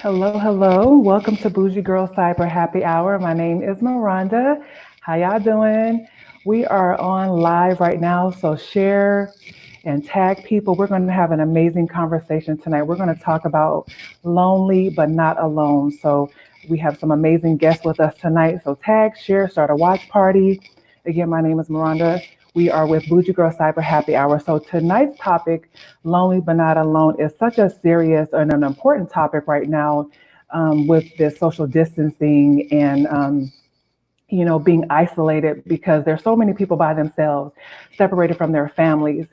Hello, hello. Welcome to Bougie Girl Cyber Happy Hour. My name is Miranda. How y'all doing? We are on live right now, so share and tag people. We're going to have an amazing conversation tonight. We're going to talk about lonely but not alone. So we have some amazing guests with us tonight. So tag, share, start a watch party. Again, my name is Miranda. We are with Bougie Girl Cyber Happy Hour. So tonight's topic, lonely but not alone, is such a serious and an important topic right now with this social distancing and being isolated because there's so many people by themselves, separated from their families.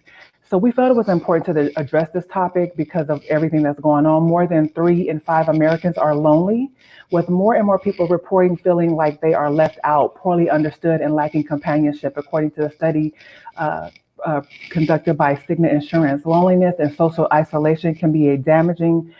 So we felt it was important to address this topic because of everything that's going on. More than 3 in 5 Americans are lonely, with more and more people reporting feeling like they are left out, poorly understood, and lacking companionship, according to a study uh, conducted by Cigna Insurance. Loneliness and social isolation can be a damaging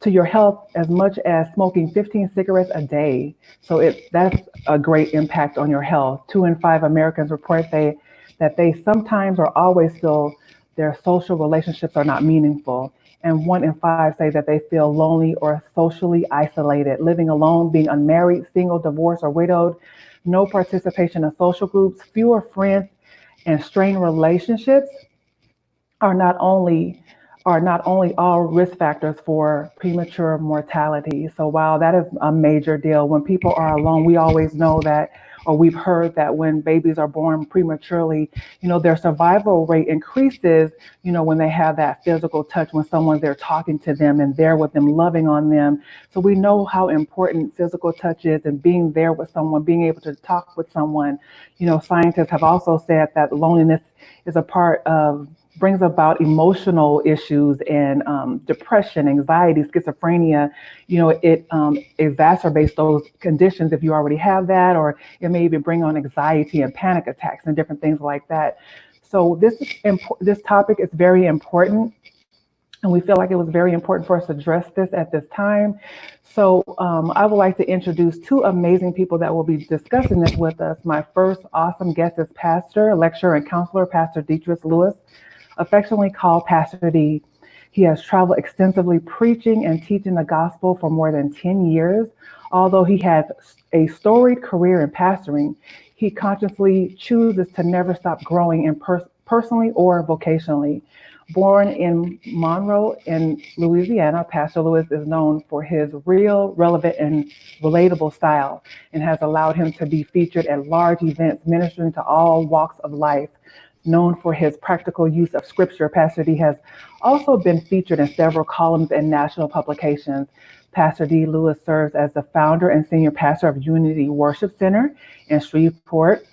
to your health as much as smoking 15 cigarettes a day. So that's a great impact on your health. 2 in 5 Americans report that they sometimes or always feel their social relationships are not meaningful. And 1 in 5 say that they feel lonely or socially isolated, living alone, being unmarried, single, divorced, or widowed, no participation in social groups, fewer friends, and strained relationships are not only all risk factors for premature mortality. So while that is a major deal, when people are alone, we always know that, or we've heard that when babies are born prematurely, their survival rate increases, when they have that physical touch, when someone's there talking to them and there with them, loving on them. So we know how important physical touch is and being there with someone, being able to talk with someone. Scientists have also said that loneliness is a part of brings about emotional issues and depression, anxiety, schizophrenia. It exacerbates those conditions if you already have that, or it may even bring on anxiety and panic attacks and different things like that. So this topic is very important, and we feel like it was very important for us to address this at this time. So I would like to introduce 2 amazing people that will be discussing this with us. My first awesome guest is pastor, lecturer, and counselor, Pastor Detrius Lewis, affectionately called Pastor D. He has traveled extensively preaching and teaching the gospel for more than 10 years. Although he has a storied career in pastoring, he consciously chooses to never stop growing personally or vocationally. Born in Monroe in Louisiana, Pastor Lewis is known for his real, relevant, and relatable style, and has allowed him to be featured at large events ministering to all walks of life. Known for his practical use of scripture, Pastor D has also been featured in several columns and national publications. Pastor D. Lewis serves as the founder and senior pastor of Unity Worship Center in Shreveport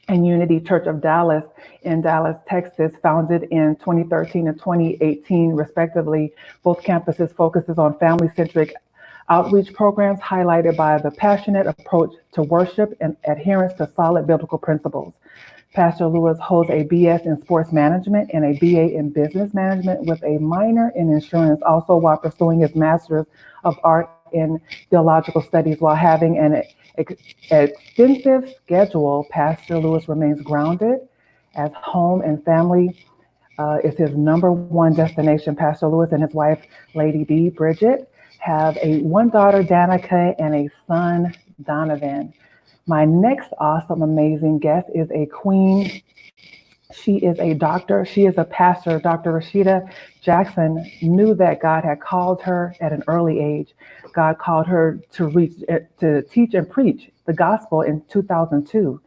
and Unity Church of Dallas in Dallas, Texas, founded in 2013 and 2018, respectively. Both campuses focuses on family-centric outreach programs highlighted by the passionate approach to worship and adherence to solid biblical principles. Pastor Lewis holds a BS in sports management and a BA in business management with a minor in insurance, also while pursuing his master's of art in theological studies. While having an extensive schedule, Pastor Lewis remains grounded as home and family is his number 1 destination. Pastor Lewis and his wife, Lady B, Bridget, have one daughter, Danica, and a son, Donovan. My next awesome, amazing guest is a queen. She is a doctor. She is a pastor. Dr. Rasheda Jackson knew that God had called her at an early age. God called her to teach and preach the gospel in 2002.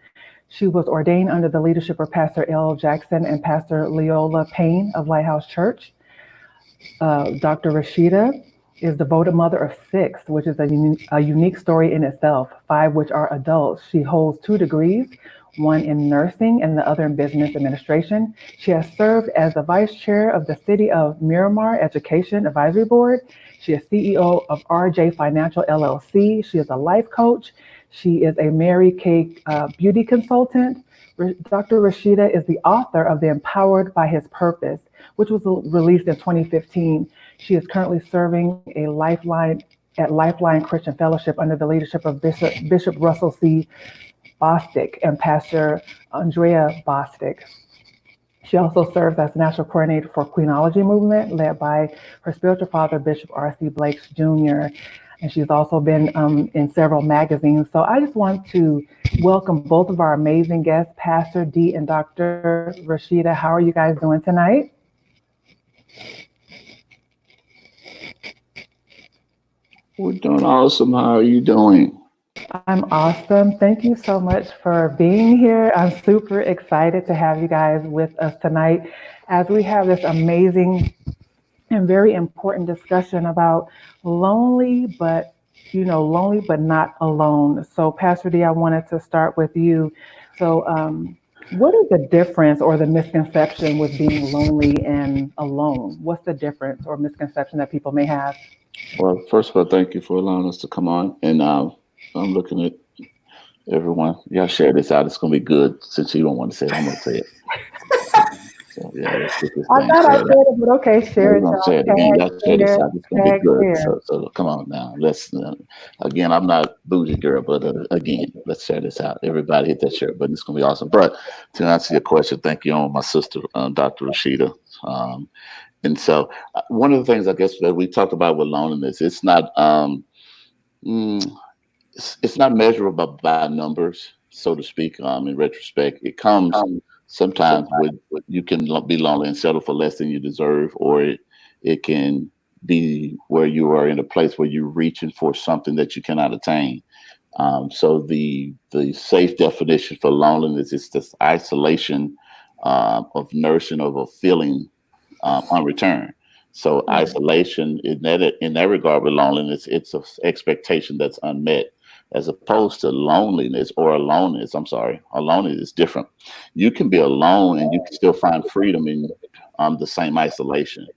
She was ordained under the leadership of Pastor L. Jackson and Pastor Leola Payne of Lighthouse Church. Dr. Rasheda is the devoted mother of 6, which is a unique story in itself, 5 which are adults. She holds 2 degrees, one in nursing and the other in business administration. She has served as the vice chair of the City of Miramar Education Advisory Board. She is CEO of RJ Financial LLC. She is a life coach. She is a Mary Kay beauty consultant. Dr. Rasheda is the author of The Empowered by His Purpose, which was released in 2015. She is currently serving at Lifeline Christian Fellowship under the leadership of Bishop Russell C. Bostic and Pastor Andrea Bostic. She also serves as national coordinator for Queenology Movement, led by her spiritual father, Bishop R.C. Blakes Jr. And she's also been in several magazines. So I just want to welcome both of our amazing guests, Pastor D and Dr. Rasheda. How are you guys doing tonight? We're doing awesome. How are you doing? I'm awesome. Thank you so much for being here. I'm super excited to have you guys with us tonight as we have this amazing and very important discussion about lonely, but lonely but not alone. So, Pastor D, I wanted to start with you. So, what is the difference or the misconception with being lonely and alone? What's the difference or misconception that people may have? Well, first of all, thank you for allowing us to come on. And I'm looking at everyone. Y'all share this out. It's going to be good. Since you don't want to say it, I'm going to say it. So, yeah, let's get this I thing thought I shared out. said it, but okay, No, share we're it, going to y'all. say it again. Tag, Y'all share this share, out. It's going to be tag, good. share. So come on now. Let's, again, I'm not bougie girl, but again, let's share this out. Everybody hit that share button. It's going to be awesome. But to answer your question, thank you on my sister, Dr. Rasheda. Um, and so one of the things I guess that we talked about with loneliness, it's not, mm, it's not measurable by numbers, so to speak. In retrospect, it comes sometimes with you can be lonely and settle for less than you deserve, or it can be where you are in a place where you're reaching for something that you cannot attain. So the safe definition for loneliness is this isolation of nourishing of a feeling unreturned. So isolation in that regard with loneliness, it's an expectation that's unmet, as opposed to loneliness or aloneness. I'm sorry, aloneness is different. You can be alone and you can still find freedom in the same isolation.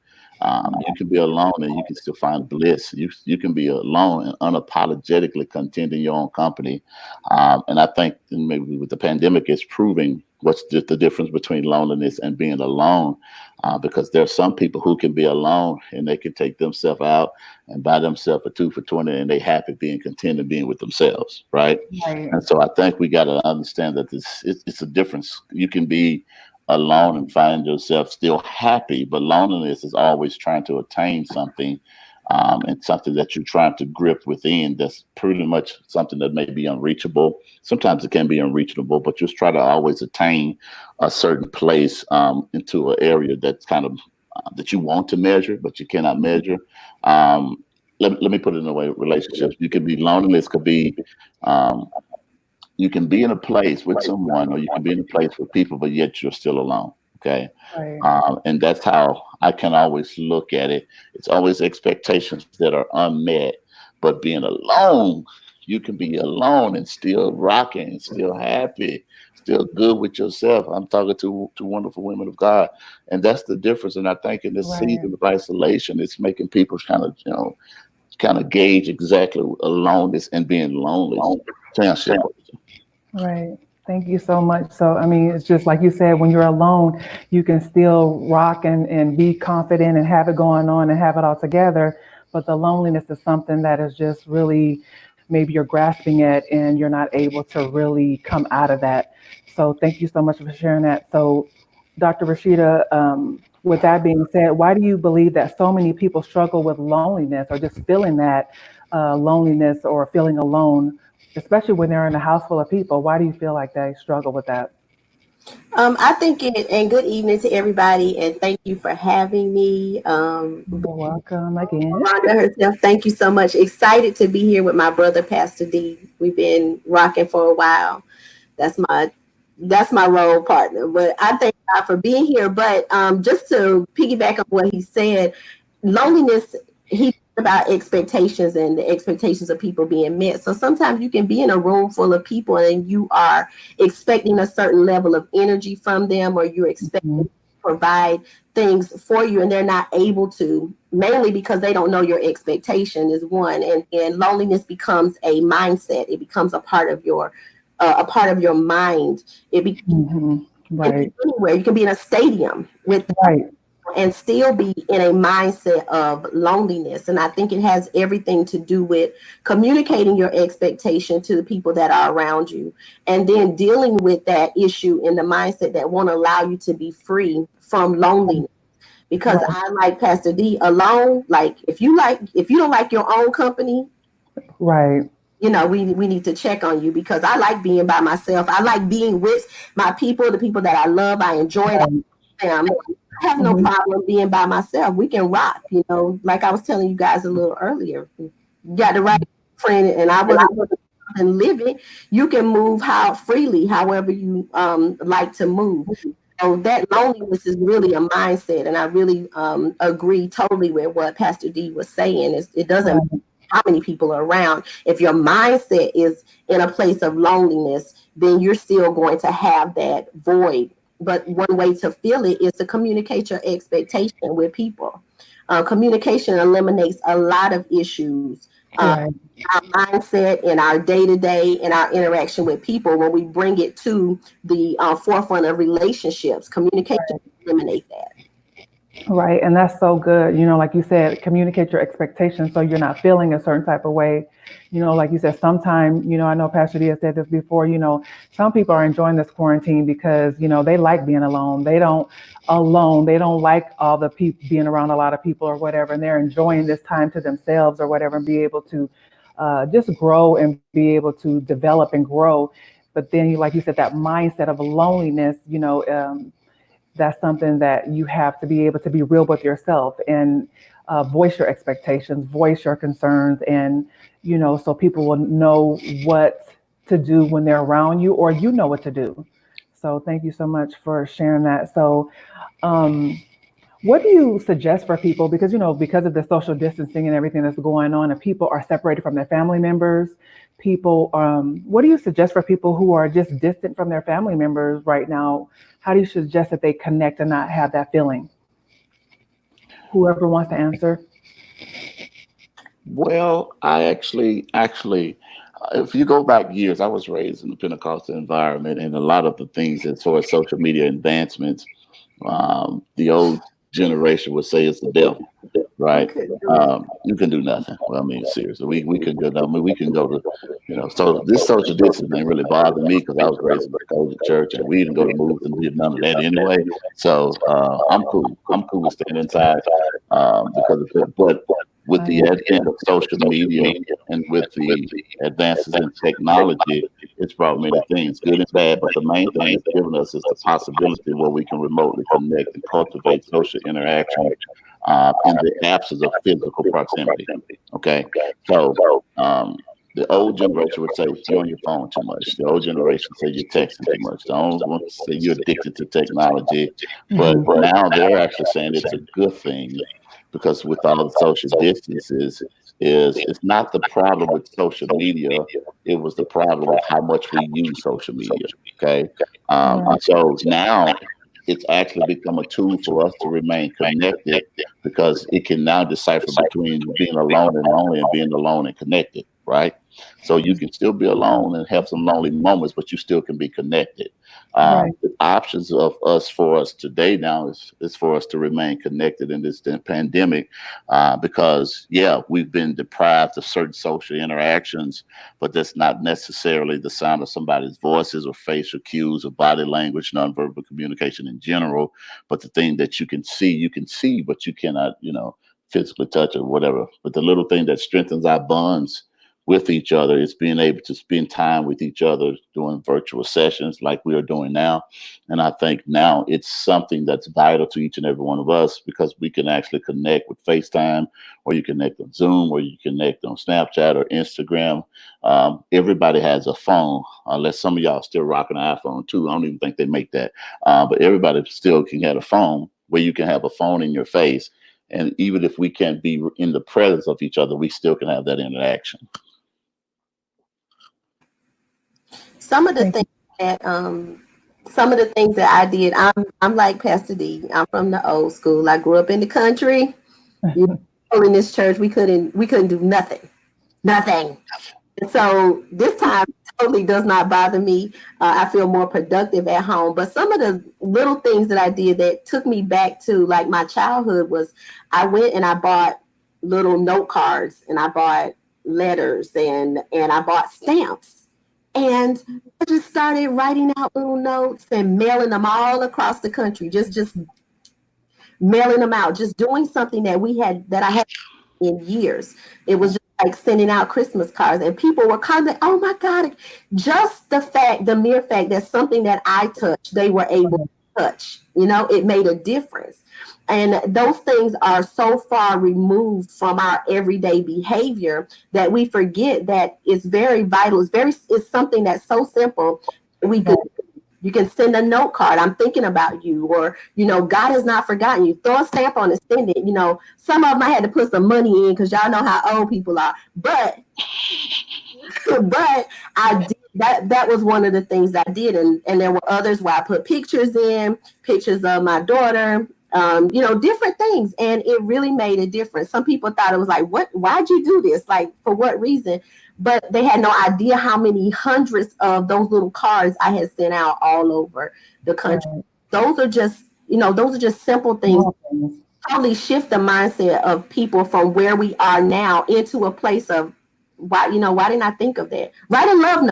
You can be alone and you can still find bliss. You can be alone and unapologetically content in your own company. And I think maybe with the pandemic, it's proving what's the difference between loneliness and being alone, because there are some people who can be alone and they can take themselves out and buy themselves a 2 for 20 and they happy being content and being with themselves, right? Right, And so I think we got to understand that it's a difference. You can be alone and find yourself still happy, but loneliness is always trying to attain something, and something that you're trying to grip within. That's pretty much something that may be unreachable. Sometimes it can be unreachable, but just try to always attain a certain place, into an area that's kind of that you want to measure, but you cannot measure. Let me put it in a way: relationships. You could be loneliness, could be um, you can be in a place with someone, or you can be in a place with people, but yet you're still alone. Okay. right, And that's how I can always look at it. It's always expectations that are unmet, but being alone, you can be alone and still rocking, still happy, still good with yourself. I'm talking to wonderful women of God, and that's the difference. And I think in this right, season of isolation, it's making people kind of gauge exactly aloneness and being lonely. To answer your question. right. Thank you so much. So, I mean, it's just like you said, when you're alone, you can still rock and be confident and have it going on and have it all together. But the loneliness is something that is just really maybe you're grasping at and you're not able to really come out of that. So, thank you so much for sharing that. So, Dr. Rashida, with that being said, why do you believe that so many people struggle with loneliness or just feeling that loneliness or feeling alone, especially when they're in a house full of people? Why do you feel like they struggle with that? I think and good evening to everybody, and thank you for having me. You're welcome again. Rhonda herself, thank you so much. Excited to be here with my brother, Pastor D. We've been rocking for a while. That's my that's my role partner. But I thank God for being here. But just to piggyback on what he said, loneliness, he talked about expectations and the expectations of people being met. So sometimes you can be in a room full of people and you are expecting a certain level of energy from them, or you're expecting Mhm. to provide things for you and they're not able to, mainly because they don't know your expectation is one. And loneliness becomes a mindset. It becomes a part of your mind. It be, Mhm. it can be Right. anywhere. You can be in a stadium with Right. and still be in a mindset of loneliness. And I think it has everything to do with communicating your expectation to the people that are around you, and then dealing with that issue in the mindset that won't allow you to be free from loneliness. Because Right. I like Pastor D, alone, like if you don't like your own company, Right. we need to check on you, because I like being by myself. I like being with my people, the people that I love. I enjoy it. I have no Mhm. problem being by myself. We can rock, like I was telling you guys a little earlier. You got the right friend, and I wasn't living. You can move how freely, however you like to move. So that loneliness is really a mindset, and I really agree totally with what Pastor D was saying. It doesn't Right. matter how many people are around. If your mindset is in a place of loneliness, then you're still going to have that void. But one way to fill it is to communicate your expectation with people. Communication eliminates a lot of issues. Right. Our mindset in our day-to-day and our interaction with people, when we bring it to the forefront of relationships, communication eliminate that. Right. And that's so good. Like you said, communicate your expectations so you're not feeling a certain type of way. Like you said, sometimes, I know Pastor D has said this before, some people are enjoying this quarantine because, they like being alone. They don't like all the people being around a lot of people or whatever. And they're enjoying this time to themselves or whatever, and be able to just grow and be able to develop and grow. But then, like you said, that mindset of loneliness, that's something that you have to be able to be real with yourself and voice your expectations, voice your concerns, and so people will know what to do when they're around you, or know what to do. So thank you so much for sharing that. So um, what do you suggest for people? Because because of the social distancing and everything that's going on, and people are separated from their family members. What do you suggest for people who are just distant from their family members right now? How do you suggest that they connect and not have that feeling? Whoever wants to answer. Well, I actually, if you go back years, I was raised in the Pentecostal environment, and a lot of the things as far as social media advancements, the old generation would say it's the devil, You right? could do it. You can do nothing. Well, I mean, seriously, we can go. I mean, we can go to, So this social distance ain't really bothering me because I was raised in the Catholic church, and we didn't go to movies and did none of that anyway. So I'm cool. I'm cool with staying inside because of that. But with the Right. advent of social media and with the advances in technology, it's brought many things, good and bad. But the main thing it's given us is the possibility where we can remotely connect and cultivate social interaction in the absence of physical proximity. Okay, so the old generation would say you're on your phone too much. The old generation say you're texting too much. The old one say you're addicted to technology. But Mhm. now they're actually saying it's a good thing because with all the social distances, is it's not the problem with social media. It was the problem with how much we use social media. Okay, Right. and so now it's actually become a tool for us to remain connected because it can now decipher between being alone and lonely and being alone and connected, right? So you can still be alone and have some lonely moments, but you still can be connected. Right. The options of us for us today now is for us to remain connected in this pandemic because, yeah, we've been deprived of certain social interactions, but that's not necessarily the sound of somebody's voices or facial cues or body language, nonverbal communication in general. But the thing that you can see, but you cannot, physically touch or whatever. But the little thing that strengthens our bonds with each other is being able to spend time with each other doing virtual sessions like we are doing now. And I think now it's something that's vital to each and every one of us because we can actually connect with FaceTime, or you connect on Zoom, or you connect on Snapchat or Instagram. Everybody has a phone, unless some of y'all still rocking an iPhone too. I don't even think they make that. But everybody still can have a phone where you can have a phone in your face. And even if we can't be in the presence of each other, we still can have that interaction. Some of the Thank things that I did, I'm like Pastor D. I'm from the old school. I grew up in the country. You you. know, in this church, we couldn't do nothing. Nothing. And so this time totally does not bother me. I feel more productive at home. But some of the little things that I did that took me back to like my childhood was I went and I bought little note cards and I bought letters and I bought stamps. And I just started writing out little notes and mailing them all across the country. Just mailing them out, just doing something that I had in years. It was just like sending out Christmas cards, and people were kind of, oh my God, just the mere fact that something that I touched, they were able to touch. It made a difference. And those things are so far removed from our everyday behavior that we forget that it's very vital. It's something that's so simple. We could You can send a note card. I'm thinking about you, or God has not forgotten you. Throw a stamp on it, send it. Some of them I had to put some money in because y'all know how old people are. But but I did that. That was one of the things I did, and there were others where I put pictures of my daughter. Different things, and it really made a difference. Some people thought it was like, what? Why'd you do this? Like, for what reason? But they had no idea how many hundreds of those little cards I had sent out all over the country. Right. Those are just simple things. Totally shift the mindset of people from where we are now into a place of why didn't I think of that? Write a love note.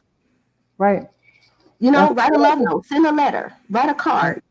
Right. Write a love note, send a letter, write a card.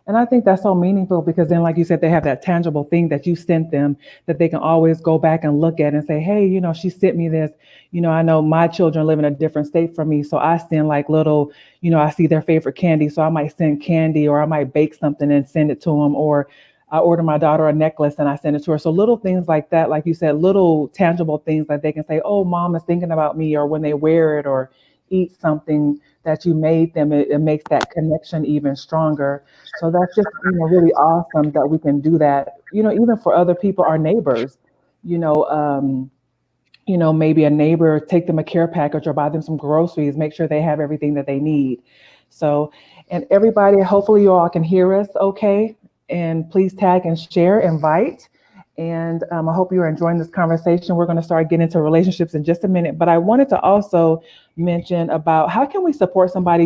And I think that's so meaningful because then, like you said, they have that tangible thing that you sent them that they can always go back and look at and say, hey, she sent me this. I know my children live in a different state from me. So I send like little, I see their favorite candy. So I might send candy, or I might bake something and send it to them. Or I order my daughter a necklace and I send it to her. So little things like that, like you said, little tangible things that they can say, oh, mom is thinking about me, or when they wear it or eat something that you made them, it makes that connection even stronger. So that's just really awesome that we can do that, even for other people, our neighbors, maybe a neighbor, take them a care package or buy them some groceries, make sure they have everything that they need. So, and everybody, hopefully you all can hear us okay, and please tag and share, invite. And I hope you're enjoying this conversation. We're going to start getting into relationships in just a minute. But I wanted to also mention about how can we support somebody,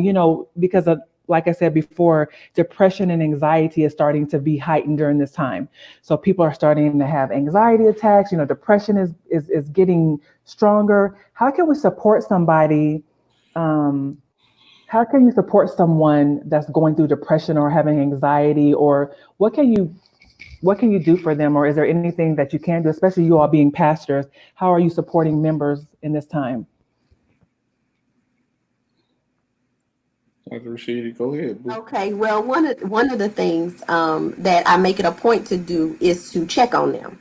because of, like I said before, depression and anxiety is starting to be heightened during this time. So people are starting to have anxiety attacks. Depression is getting stronger. How can we support somebody? How can you support someone that's going through depression or having anxiety, or what can you do for them? Or is there anything that you can do, especially you all being pastors? How are you supporting members in this time? Dr. Rasheda, go ahead. Okay, well, one of the things that I make it a point to do is to check on them,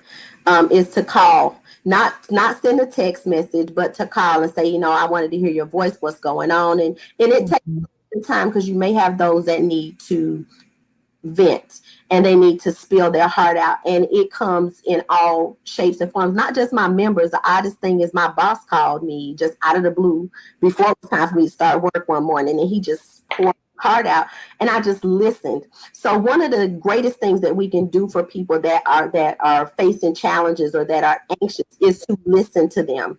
is to call, not send a text message, but to call and say, I wanted to hear your voice, what's going on, and it takes time because you may have those that need to vent and they need to spill their heart out, and it comes in all shapes and forms. Not just my members. The oddest thing is my boss called me just out of the blue before it was time for me to start work one morning, and he just poured his heart out, and I just listened. So one of the greatest things that we can do for people that are facing challenges or that are anxious is to listen to them,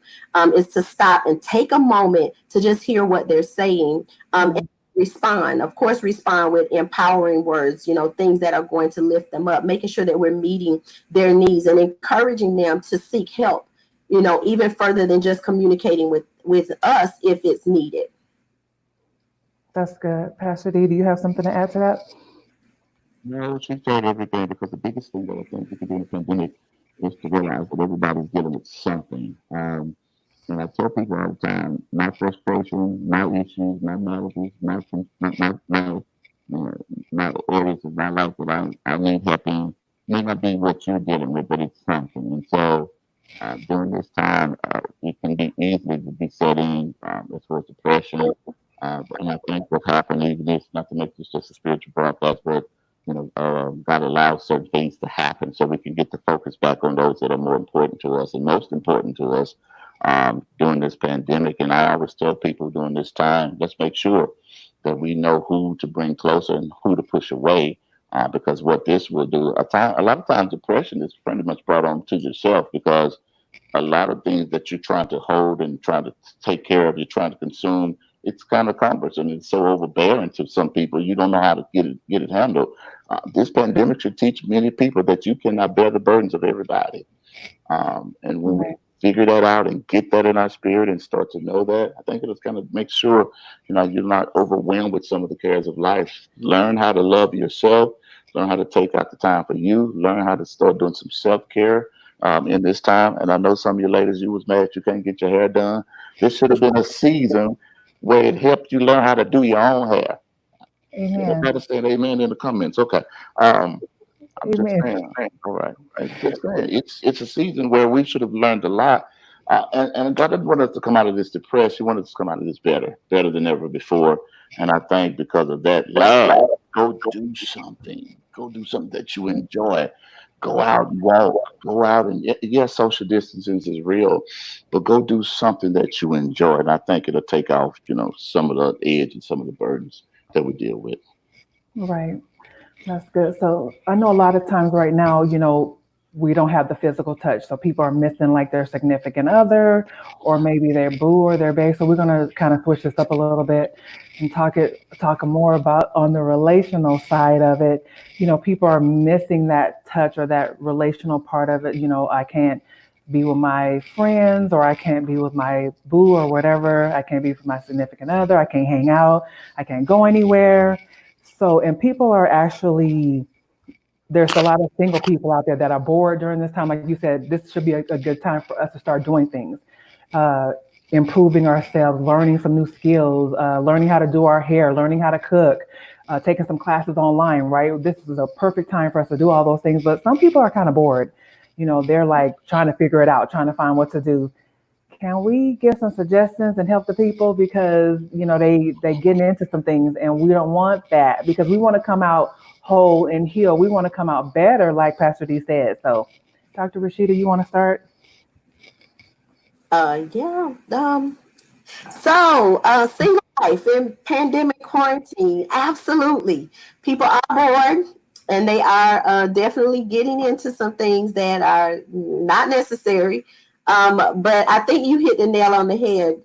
is to stop and take a moment to just hear what they're saying, and respond with empowering words, things that are going to lift them up, making sure that we're meeting their needs and encouraging them to seek help, even further than just communicating with us if it's needed. That's good. Pastor D, do you have something to add to that? No, she said everything, because the biggest thing that I think we can do in the pandemic is to realize that everybody's dealing with something. And I tell people all the time, not frustration, not issues, not maladies, not areas of my life that I need help in, may not be what you're dealing with, but it's something. And so during this time, it can be easily to be set in as far as depression. And I think what happened, even if not to make this just a spiritual broadcast, but God allows certain things to happen so we can get the focus back on those that are more important to us and most important to us during this pandemic. And I always tell people during this time, let's make sure that we know who to bring closer and who to push away, because what this will do, a lot of times depression is pretty much brought on to yourself, because a lot of things that you're trying to hold and trying to take care of, you're trying to consume. It's kind of cumbersome. It's so overbearing to some people. You don't know how to get it handled. This pandemic should teach many people that you cannot bear the burdens of everybody. And when we Right. figure that out and get that in our spirit and start to know that, I think it'll kind of make sure, you're not overwhelmed with some of the cares of life. Learn how to love yourself. Learn how to take out the time for you. Learn how to start doing some self-care in this time. And I know some of you ladies, you was mad you can't get your hair done. This should have been a season where it helped you learn how to do your own hair. Amen. Everybody saying amen in the comments. Okay. Um, I'm just Amen. saying. All right. I'm just saying. It's a season where we should have learned a lot. And God didn't want us to come out of this depressed. He wanted us to come out of this better than ever before. And I think because of that, love, go do something. Go do something that you enjoy. Go out and walk. Go out and yes, social distancing is real, but go do something that you enjoy. And I think it'll take off, some of the edge and some of the burdens that we deal with. Right. That's good. So I know a lot of times right now, we don't have the physical touch. So people are missing like their significant other or maybe their boo or their babe. So we're gonna kind of switch this up a little bit and talk more about on the relational side of it. People are missing that touch or that relational part of it. I can't be with my friends or I can't be with my boo or whatever. I can't be with my significant other. I can't hang out. I can't go anywhere. So, and people are actually, there's a lot of single people out there that are bored during this time. Like you said, this should be a good time for us to start doing things, uh, improving ourselves, learning some new skills, learning how to do our hair, learning how to cook, taking some classes online, right? This is a perfect time for us to do all those things. But some people are kind of bored. They're like trying to figure it out, trying to find what to do. Can we give some suggestions and help the people because they getting into some things and we don't want that because we want to come out whole and heal. We want to come out better, like Pastor D said. So, Dr. Rasheda, you want to start? Yeah. Single life in pandemic quarantine, absolutely. People are bored and they are definitely getting into some things that are not necessary. But I think you hit the nail on the head.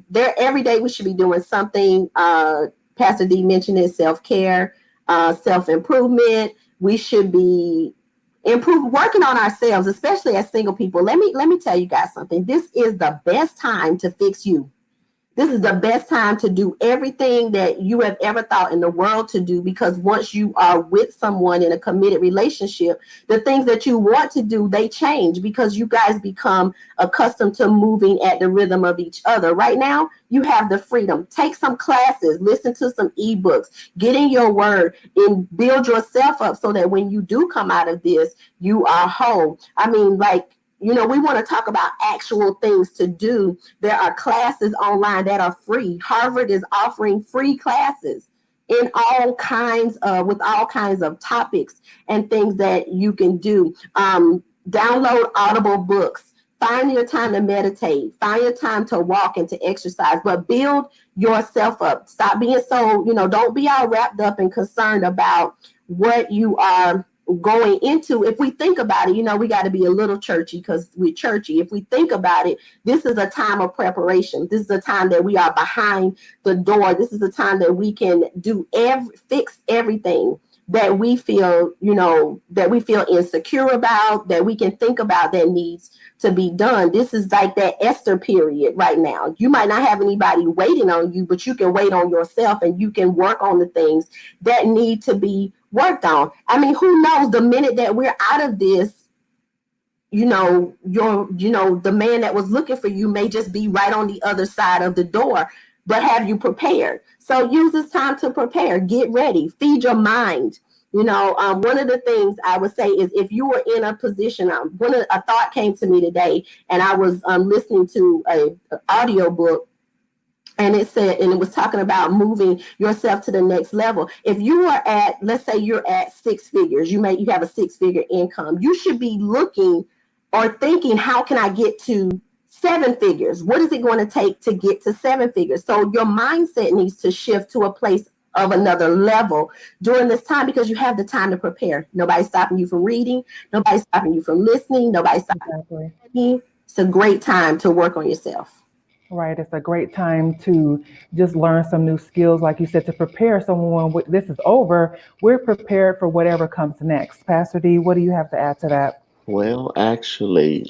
There every day we should be doing something. Pastor D mentioned it, self-care, self-improvement. We should be working on ourselves, especially as single people. Let me tell you guys something. This is the best time to fix you. This is the best time to do everything that you have ever thought in the world to do, because once you are with someone in a committed relationship, the things that you want to do, they change because you guys become accustomed to moving at the rhythm of each other. Right now, you have the freedom. Take some classes, listen to some ebooks, get in your word, and build yourself up so that when you do come out of this, you are whole. I mean, we want to talk about actual things to do. There are classes online that are free. Harvard is offering free classes in with all kinds of topics and things that you can do. Download Audible books. Find your time to meditate. Find your time to walk and to exercise, but build yourself up. Stop being so, don't be all wrapped up and concerned about what you are going into. If we think about it, we got to be a little churchy because we're churchy. If we think about it, this is a time of preparation. This is a time that we are behind the door. This is a time that we can fix everything that we feel, insecure about, that we can think about that needs to be done. This is like that Esther period right now. You might not have anybody waiting on you, but you can wait on yourself and you can work on the things that need to be worked on. I mean, who knows, the minute that we're out of this, the man that was looking for you may just be right on the other side of the door. But have you prepared? So use this time to prepare, get ready, feed your mind. One of the things I would say is if you were in a position, a thought came to me today, and I was listening to an audio book. And it was talking about moving yourself to the next level. If you are let's say you're at six figures, you have a six-figure income. You should be looking or thinking, how can I get to seven figures? What is it going to take to get to seven figures? So your mindset needs to shift to a place of another level during this time because you have the time to prepare. Nobody's stopping you from reading. Nobody's stopping you from listening. Nobody's stopping you from studying. it's a great time to work on yourself. Right. It's a great time to just learn some new skills, like you said, to prepare someone. This is over. We're prepared for whatever comes next. Pastor D, what do you have to add to that? Well, actually,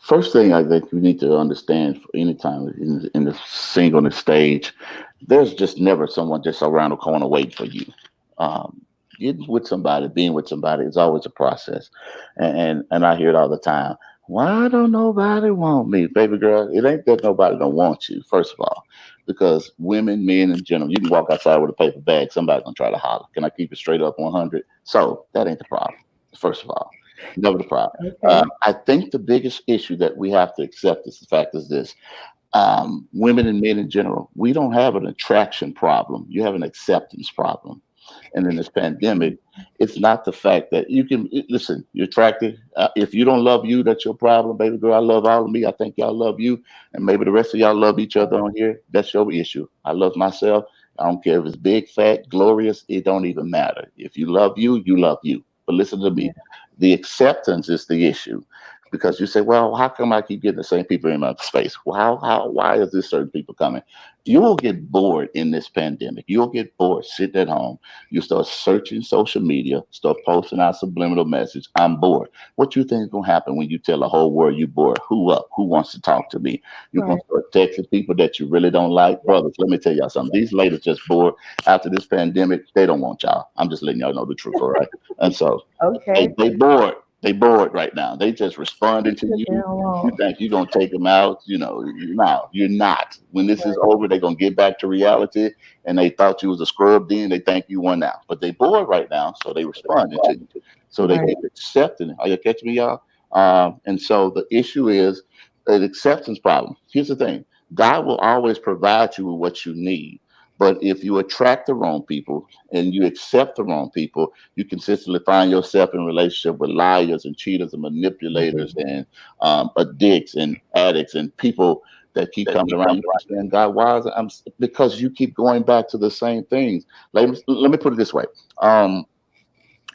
first thing I think we need to understand for any time in the singleness stage, there's just never someone just around the corner waiting for you. Um, Getting with somebody, being with somebody is always a process, and I hear it all the time. Why don't nobody want me, baby girl? It ain't that nobody don't want you. First of all, because women, men in general, you can walk outside with a paper bag, somebody's gonna try to holler. Can I keep it straight up 100? So that ain't the problem. First of all, never the problem. Okay. I think the biggest issue that we have to accept is the fact is this: women and men in general, we don't have an attraction problem. You have an acceptance problem. And in this pandemic, it's not the fact that you can listen. You're attracted. If you don't love you, that's your problem, baby girl. I love all of me. I think y'all love you, and maybe the rest of y'all love each other on here. That's your issue. I love myself. I don't care if it's big, fat, glorious. It don't even matter. If you love you, you love you. But listen to Yeah. me. The acceptance is the issue because you say, well, how come I keep getting the same people in my space? Well, why is this certain people coming? You will get bored in this pandemic. You'll get bored sitting at home. You start searching social media, start posting out subliminal message. I'm bored. What you think is gonna happen when you tell the whole world you bored? Who up? Who wants to talk to me? You're gonna Right. start texting people that you really don't like. Brothers, let me tell y'all something. These ladies just bored after this pandemic. They don't want y'all. I'm just letting y'all know the truth, all right? And so Okay. they bored. They bored right now. They just responding to Sit you. down You long. think you're gonna take them out? No, you're not. When this is Right. over, they're gonna get back to reality. And they thought you was a scrub then. They think you won now, but they bored right now, so they responding to you. So they Right. keep accepting it. Are you catching me, y'all? And so the issue is an acceptance problem. Here's the thing: God will always provide you with what you need. But if you attract the wrong people and you accept the wrong people, you consistently find yourself in relationship with liars and cheaters and manipulators and addicts and addicts and people that keep coming around. You keep saying, God, why is it? Because you keep going back to the same things. Let me put it this way. Um,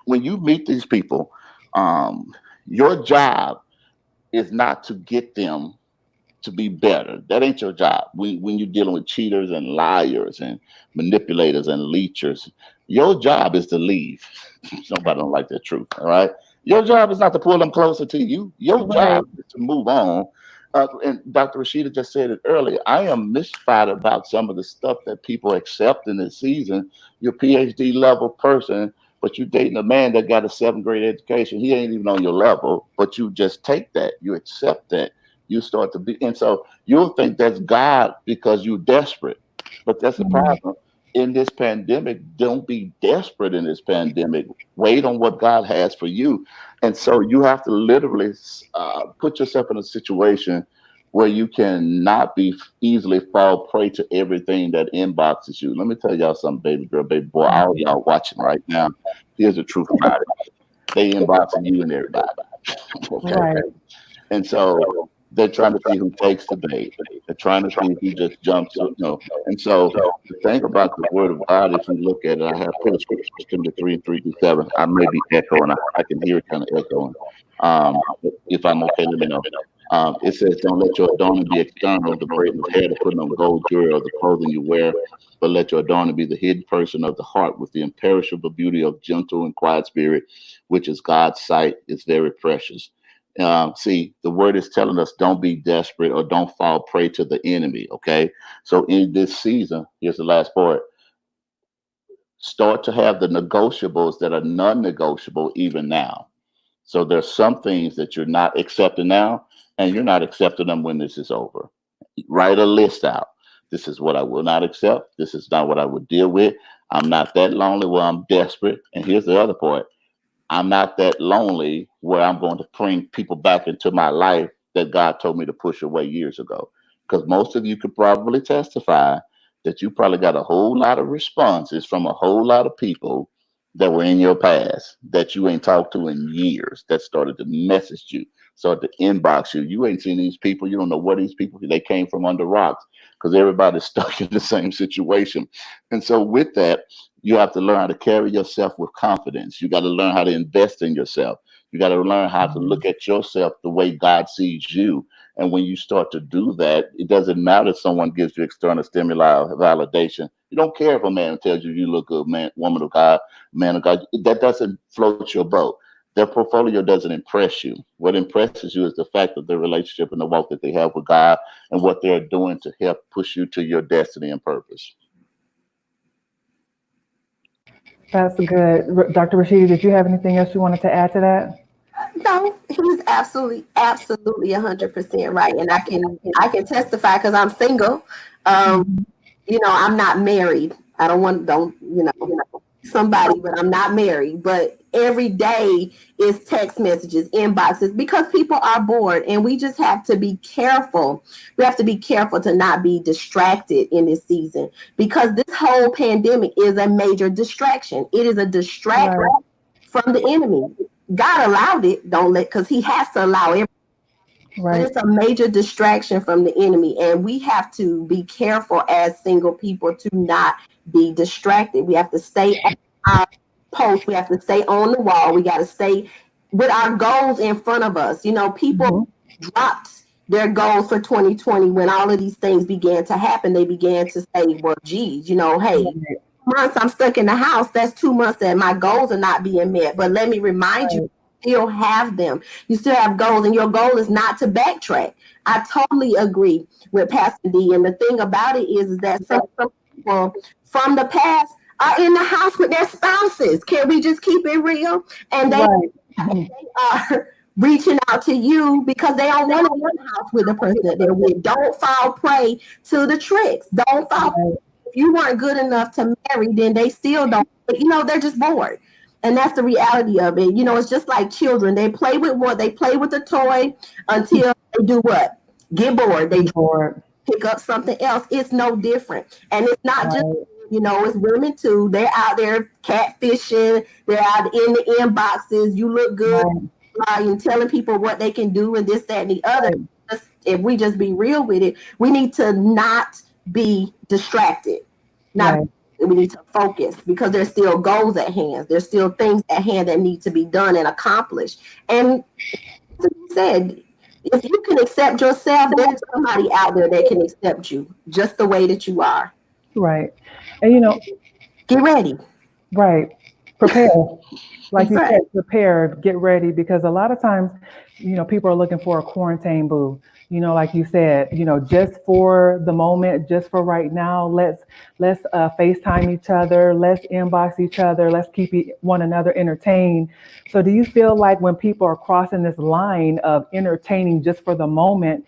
when you meet these people, um, your job is not to get them to be better. That ain't your job. When you're dealing with cheaters and liars and manipulators and leechers, your job is to leave. Nobody don't like that truth. All right. Your job is not to pull them closer to you. Your Right. job is to move on. And Dr. Rashida just said it earlier. I am mystified about some of the stuff that people accept in this season. You're a PhD level person, but you dating a man that got a seventh grade education. He ain't even on your level, but you just take that. You accept that you start to be, and so you'll think that's God because you're desperate. But that's the Mhm. problem. In this pandemic, don't be desperate in this pandemic. Wait on what God has for you. And so you have to literally put yourself in a situation where you can not be easily fall prey to everything that inboxes you. Let me tell y'all something, baby girl, baby boy, all of y'all watching right now. Here's the truth about it. They inboxing you and everybody. Okay. Right. And so they're trying to see who takes the bait. They're trying to see who just jumps, And so the thing about the word of God, if we look at it, I have put a scripture, 1 Timothy 3 and 3 through 7. I may be echoing. I can hear it kind of echoing. But if I'm okay, let me know. It says, don't let your adornment be external, the braiding of hair, to put on gold jewelry or the clothing you wear, but let your adornment be the hidden person of the heart with the imperishable beauty of gentle and quiet spirit, which is God's sight is very precious. See, the word is telling us don't be desperate or don't fall prey to the enemy. Okay. So in this season, here's the last part: start to have the negotiables that are non negotiable even now. So there's some things that you're not accepting now, and you're not accepting them when this is over. Write a list out. This is what I will not accept. This is not what I would deal with. I'm not that lonely where I'm desperate. And here's the other part: I'm not that lonely where I'm going to bring people back into my life that God told me to push away years ago. Because most of you could probably testify that you probably got a whole lot of responses from a whole lot of people that were in your past that you ain't talked to in years that started to message you, started to inbox you. You ain't seen these people. You don't know where these people, they came from under rocks because everybody's stuck in the same situation. And so with that, you have to learn how to carry yourself with confidence. You got to learn how to invest in yourself. You got to learn how to look at yourself the way God sees you. And when you start to do that, it doesn't matter if someone gives you external stimuli or validation. You don't care if a man tells you you look good, man, woman of God, man of God. That doesn't float your boat. Their portfolio doesn't impress you. What impresses you is the fact of their relationship and the walk that they have with God and what they're doing to help push you to your destiny and purpose. That's good. Dr. Rashida, did you have anything else you wanted to add to that? No, he's absolutely 100% right, and I can testify because I'm single. Um, I'm not married. I don't somebody, but I'm not married. But every day is text messages, inboxes, because people are bored, and we just have to be careful. We have to be careful to not be distracted in this season, because this whole pandemic is a major distraction. It is a distraction from the enemy. God allowed it, because he has to allow it. But it's a major distraction from the enemy, and we have to be careful as single people to not be distracted. We have to stay at our post. We have to stay on the wall. We got to stay with our goals in front of us. People dropped their goals for 2020 when all of these things began to happen. They began to say, well, geez, hey, months I'm stuck in the house. That's 2 months that my goals are not being met. But let me remind you, still have them. You still have goals, and your goal is not to backtrack. I totally agree with Pastor D. And the thing about it is that some people from the past are in the house with their spouses. Can we just keep it real? And they are reaching out to you because they don't want to be in the house with the person that they're with. Don't fall prey to the tricks. Don't fall. If you weren't good enough to marry, then they still don't. They're just bored. And that's the reality of it. It's just like children. They play with the toy until they do what? Get bored. They pick up something else. It's no different. And it's not just, it's women too. They're out there catfishing. They're out in the inboxes. You look good. And telling people what they can do and this, that, and the other. If we just be real with it, we need to not be distracted. We need to focus, because there's still goals at hand. There's still things at hand that need to be done and accomplished. And as you said, if you can accept yourself, there's somebody out there that can accept you just the way that you are. Right. And get ready. Right. Prepare. Like you said, prepare, get ready, because a lot of times, people are looking for a quarantine boo. Like you said, just for the moment, just for right now, let's FaceTime each other, let's inbox each other, let's keep one another entertained. So do you feel like when people are crossing this line of entertaining just for the moment,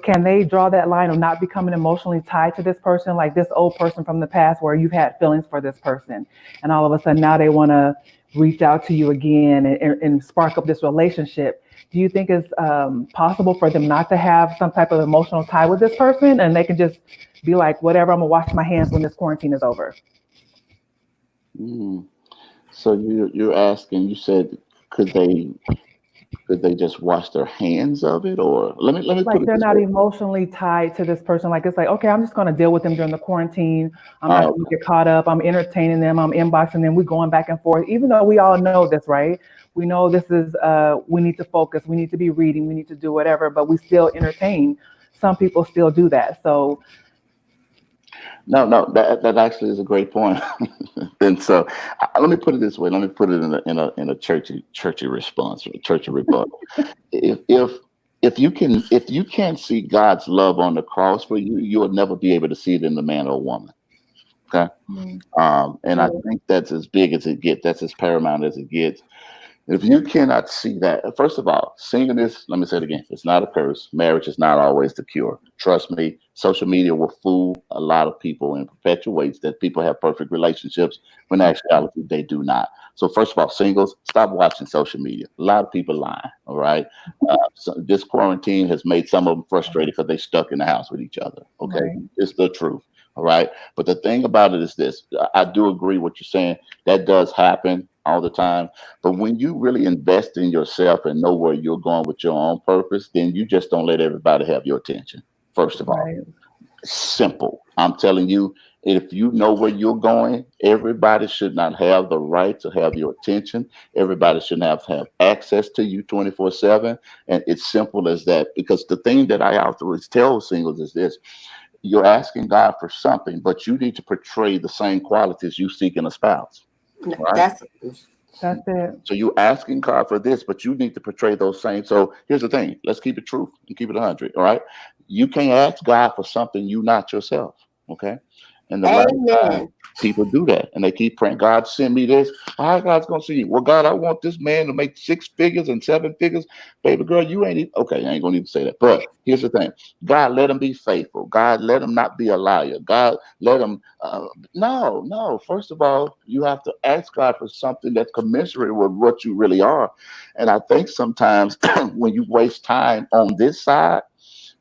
can they draw that line of not becoming emotionally tied to this person, like this old person from the past where you've had feelings for this person, and all of a sudden now they want to reach out to you again and spark up this relationship? Do you think it's possible for them not to have some type of emotional tie with this person, and they can just be like, whatever, I'm gonna wash my hands when this quarantine is over? So you're asking, you said, could they just wash their hands of it? Or let me like put it they're this not way. emotionally tied to this person. Like it's like, okay, I'm just going to deal with them during the quarantine. I'm not going to get caught up. I'm entertaining them. I'm inboxing them. We're going back and forth, even though we all know this, right? We know this is, we need to focus. We need to be reading. We need to do whatever, but we still entertain. Some people still do that. So No, that actually is a great point. And so let me put it this way. Let me put it in a churchy response, a churchy rebuttal. If you can't see God's love on the cross for you, you will never be able to see it in the man or woman. Okay. And I think that's as big as it gets. That's as paramount as it gets. If you cannot see that, first of all, singleness, let me say it again, it's not a curse. Marriage is not always the cure. Trust me, social media will fool a lot of people and perpetuates that people have perfect relationships when in actuality they do not. So first of all, singles, stop watching social media. A lot of people lying, all right? So this quarantine has made some of them frustrated because they're stuck in the house with each other, okay? Right. It's the truth, all right? But the thing about it is this, I do agree what you're saying. That does happen all the time. But when you really invest in yourself and know where you're going with your own purpose, then you just don't let everybody have your attention. First of all, Right. simple. I'm telling you, If you know where you're going, everybody should not have the right to have your attention. Everybody should have access to you 24/7. And it's simple as that. Because the thing that I always tell singles is this: you're asking God for something, but you need to portray the same qualities you seek in a spouse. Right? That's That's it. So you're asking God for this, but you need to portray those same. So here's the thing: let's keep it true and keep it 100. All right, you can't ask God for something you not yourself. Okay, and a lot of times amen. people do that, and they keep praying, God, send me this. How God's gonna see you? Well, God, I want this man to make 6 figures and 7 figures. Baby girl, you ain't okay. I ain't gonna even say that. But here's the thing: God, let him be faithful. God, let him not be a liar. God, let him. No. First of all, you have to ask God for something that's commensurate with what you really are. And I think sometimes when you waste time on this side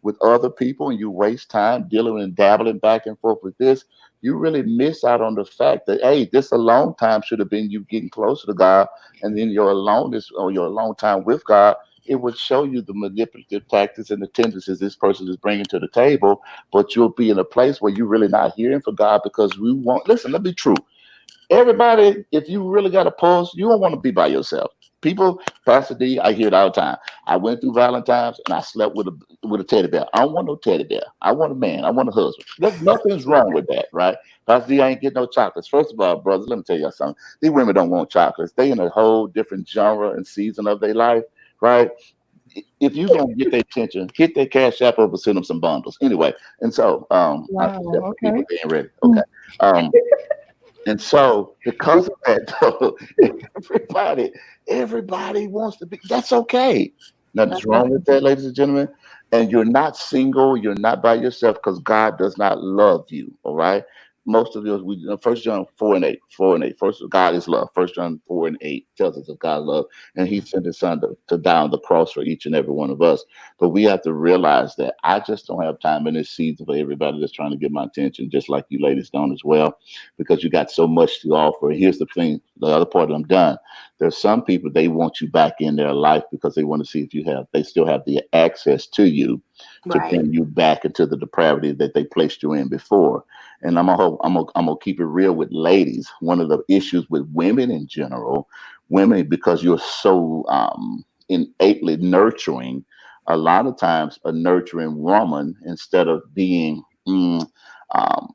with other people and you waste time dealing and dabbling back and forth with this, you really miss out on the fact that, hey, this alone time should have been you getting closer to God. And then your aloneness or your alone time with God, it would show you the manipulative tactics and the tendencies this person is bringing to the table. But you'll be in a place where you're really not hearing for God because we want, listen, let me be true. Everybody, if you really got a pulse, you don't want to be by yourself. People, Pastor D, I hear it all the time. I went through Valentine's and I slept with a teddy bear. I don't want no teddy bear. I want a man. I want a husband. Nothing's wrong with that, right? Pastor D, I ain't getting no chocolates. First of all, brothers, let me tell you something. These women don't want chocolates. They in a whole different genre and season of their life, right? If you're gonna get their attention, hit their cash app over, send them some bundles. Anyway, and so I Wow. see that for people Okay. being ready. Okay. Um, and so, because of that, though, everybody wants to be. That's okay. Nothing's wrong with that, ladies and gentlemen. And you're not single. You're not by yourself because God does not love you. All right. Most of you, First John 4:8, 4:8. First, God is love. First John 4:8 tells us of God's love, and He sent His Son to die on the cross for each and every one of us. But we have to realize that I just don't have time in this season for everybody that's trying to get my attention, just like you ladies don't as well, because you got so much to offer. Here's the thing, the other part I'm done. There's some people, they want you back in their life because they want to see if they still have the access to you to Right. bring you back into the depravity that they placed you in before. And I'm gonna keep it real with ladies. One of the issues with women in general, women, because you're so innately nurturing, a lot of times a nurturing woman, instead of being um,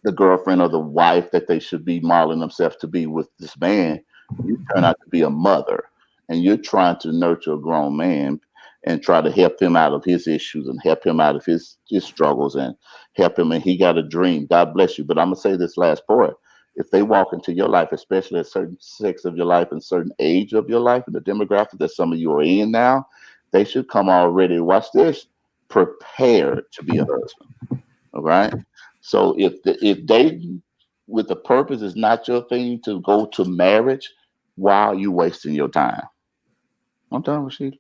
the girlfriend or the wife that they should be modeling themselves to be with this man, you turn out to be a mother, and you're trying to nurture a grown man and try to help him out of his issues and help him out of his struggles and help him. And he got a dream. God bless you. But I'm gonna say this last part. If they walk into your life, especially at certain sex of your life and certain age of your life and the demographic that some of you are in now, they should come already, watch this, prepared to be a husband. All right. So if dating with the purpose is not your thing to go to marriage, why are you wasting your time? I'm done, Rashida.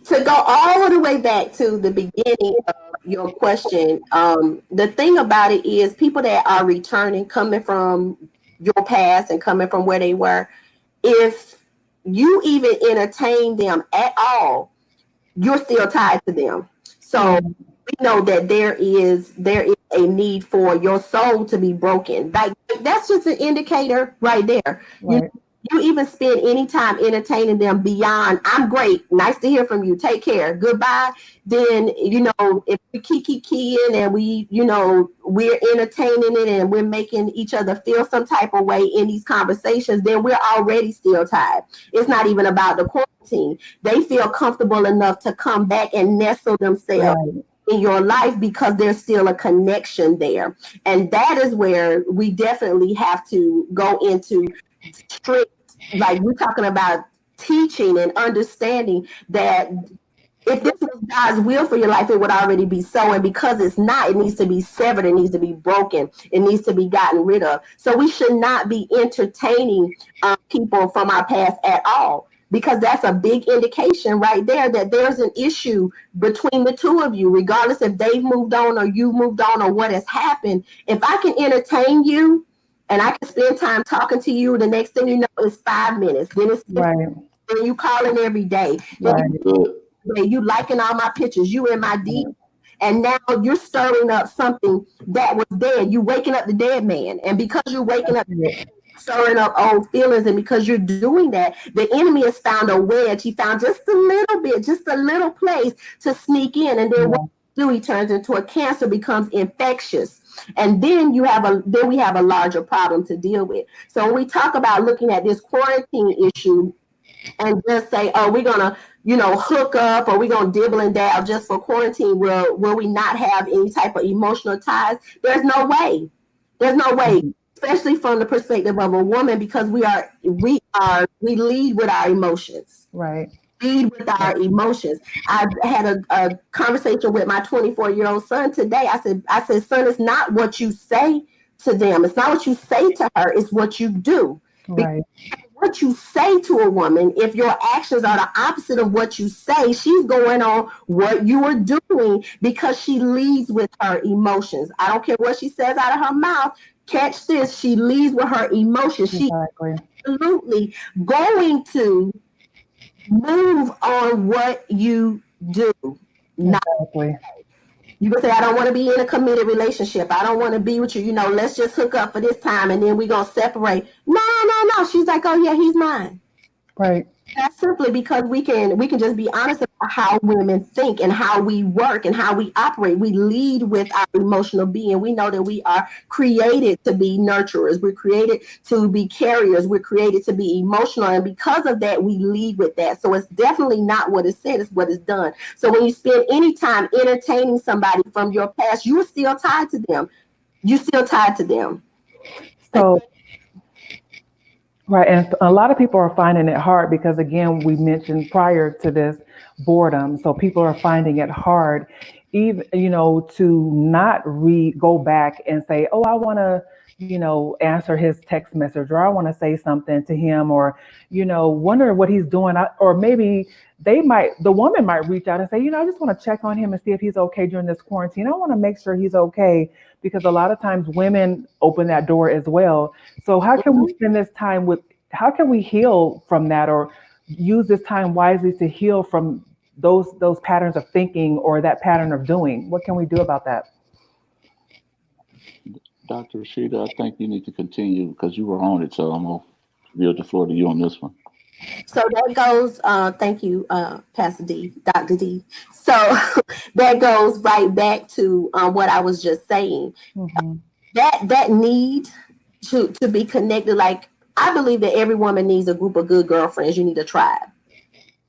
To go all the way back to the beginning of your question, the thing about it is people that are returning, coming from your past and coming from where they were, if you even entertain them at all, you're still tied to them. So we know that there is a need for your soul to be broken. Like that's just an indicator right there. Right. You even spend any time entertaining them beyond I'm great, nice to hear from you, take care, goodbye, then if we keep keying and we're entertaining it and we're making each other feel some type of way in these conversations, then we're already still tied. It's not even about the quarantine. They feel comfortable enough to come back and nestle themselves Right. in your life because there's still a connection there. And that is where we definitely have to go into strict, like we're talking about teaching and understanding that if this was God's will for your life, it would already be so. And because it's not, it needs to be severed. It needs to be broken. It needs to be gotten rid of. So we should not be entertaining people from our past at all, because that's a big indication right there that there's an issue between the two of you, regardless if they've moved on or you moved on or what has happened. If I can entertain you and I can spend time talking to you, the next thing you know, it's 5 minutes. Then it's Right. then you calling every day. Then Right. Good. you liking all my pictures. You in my deep. And now you're stirring up something that was dead. You waking up the dead man. And because you're waking up, stirring up old feelings, and because you're doing that, the enemy has found a wedge. He found just a little bit, just a little place to sneak in. And then what he turns into a cancer, becomes infectious. And then we have a larger problem to deal with. So when we talk about looking at this quarantine issue and just say, oh, we're gonna, hook up, or we're gonna dibble and dab just for quarantine, will we not have any type of emotional ties? There's no way. Especially from the perspective of a woman, because we lead with our emotions. Right. Lead with our emotions. I had a conversation with my 24-year-old son today. I said, son, it's not what you say to them. It's not what you say to her. It's what you do. Right. What you say to a woman, if your actions are the opposite of what you say, she's going on what you are doing because she leads with her emotions. I don't care what she says out of her mouth. Catch this. She leads with her emotions. Exactly. She's absolutely going to move on what you do. Exactly. You can say, I don't want to be in a committed relationship. I don't want to be with you. Let's just hook up for this time and then we're going to separate. No. She's like, oh, yeah, he's mine. Right. That's simply because we can just be honest about how women think and how we work and how we operate. We lead with our emotional being. We know that we are created to be nurturers. We're created to be carriers. We're created to be emotional. And because of that, we lead with that. So it's definitely not what is said, it's what is done. So when you spend any time entertaining somebody from your past, you're still tied to them. So, right. And a lot of people are finding it hard because, again, we mentioned prior to this boredom. So people are finding it hard, even, to not go back and say, oh, I want to, answer his text message, or I want to say something to him, or, wonder what he's doing. Or maybe the woman might reach out and say, I just want to check on him and see if he's okay during this quarantine. I want to make sure he's okay, because a lot of times women open that door as well. So how can we spend this time how can we heal from that, or use this time wisely to heal from those patterns of thinking or that pattern of doing? What can we do about that? Dr. Rasheda, I think you need to continue because you were on it. So I'm going to yield the floor to you on this one. So that goes, thank you, Pastor D, Dr. D. So that goes right back to what I was just saying. Mm-hmm. That need to be connected. Like, I believe that every woman needs a group of good girlfriends. You need a tribe.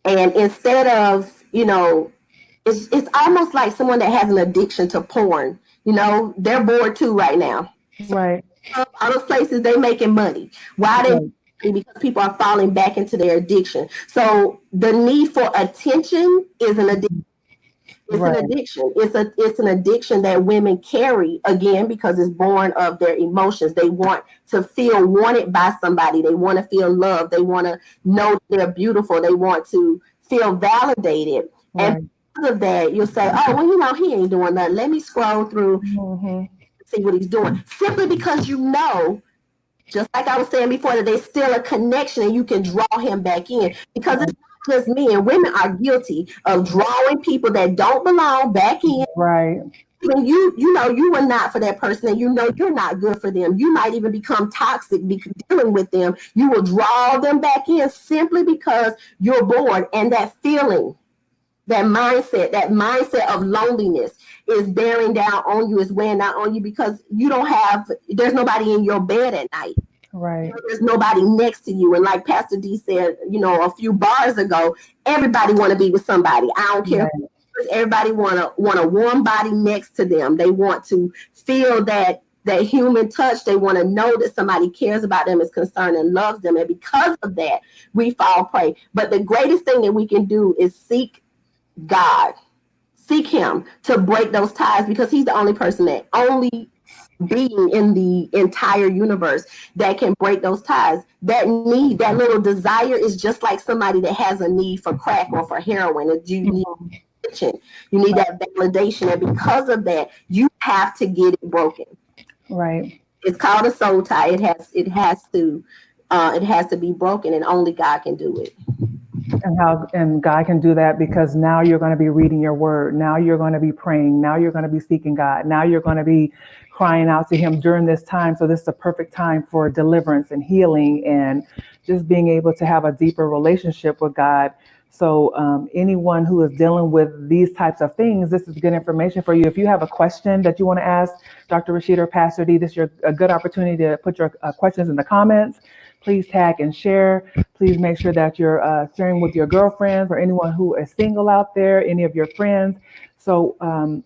And instead of, it's almost like someone that has an addiction to porn. They're bored too right now. Right. All those places, they're making money. Why they? Because people are falling back into their addiction. So the need for attention is an addiction. It's an addiction. It's an addiction that women carry, again, because it's born of their emotions. They want to feel wanted by somebody. They want to feel loved. They want to know they're beautiful. They want to feel validated. Right. And because of that, you'll say, oh, well, he ain't doing nothing. Let me scroll through, see what he's doing. Simply because just like I was saying before, that there's still a connection and you can draw him back in. Because it's not just men. Women are guilty of drawing people that don't belong back in. Right. When you were not for that person, and you're not good for them. You might even become toxic dealing with them. You will draw them back in simply because you're bored, and that feeling, that mindset of loneliness is bearing down on you, is weighing down on you, because there's nobody in your bed at night. Right. There's nobody next to you. And like Pastor D said, a few bars ago, everybody want to be with somebody. I don't care. Right. Everybody want a warm body next to them. They want to feel that human touch. They want to know that somebody cares about them, is concerned, and loves them. And because of that, we fall prey. But the greatest thing that we can do is seek God. Seek him to break those ties, because he's the only person, that only being in the entire universe that can break those ties. That need, that little desire, is just like somebody that has a need for crack or for heroin. You need you need that validation, and because of that, you have to get it broken. Right. It's called a soul tie. It has to be broken, and only God can do it. And God can do that because now you're going to be reading your word. Now you're going to be praying. Now you're going to be seeking God. Now you're going to be crying out to him during this time. So this is a perfect time for deliverance and healing and just being able to have a deeper relationship with God. So anyone who is dealing with these types of things, this is good information for you. If you have a question that you want to ask Dr. Rasheda or Pastor D, this is a good opportunity to put your questions in the comments. Please tag and share. Please make sure that you're sharing with your girlfriends or anyone who is single out there, any of your friends. So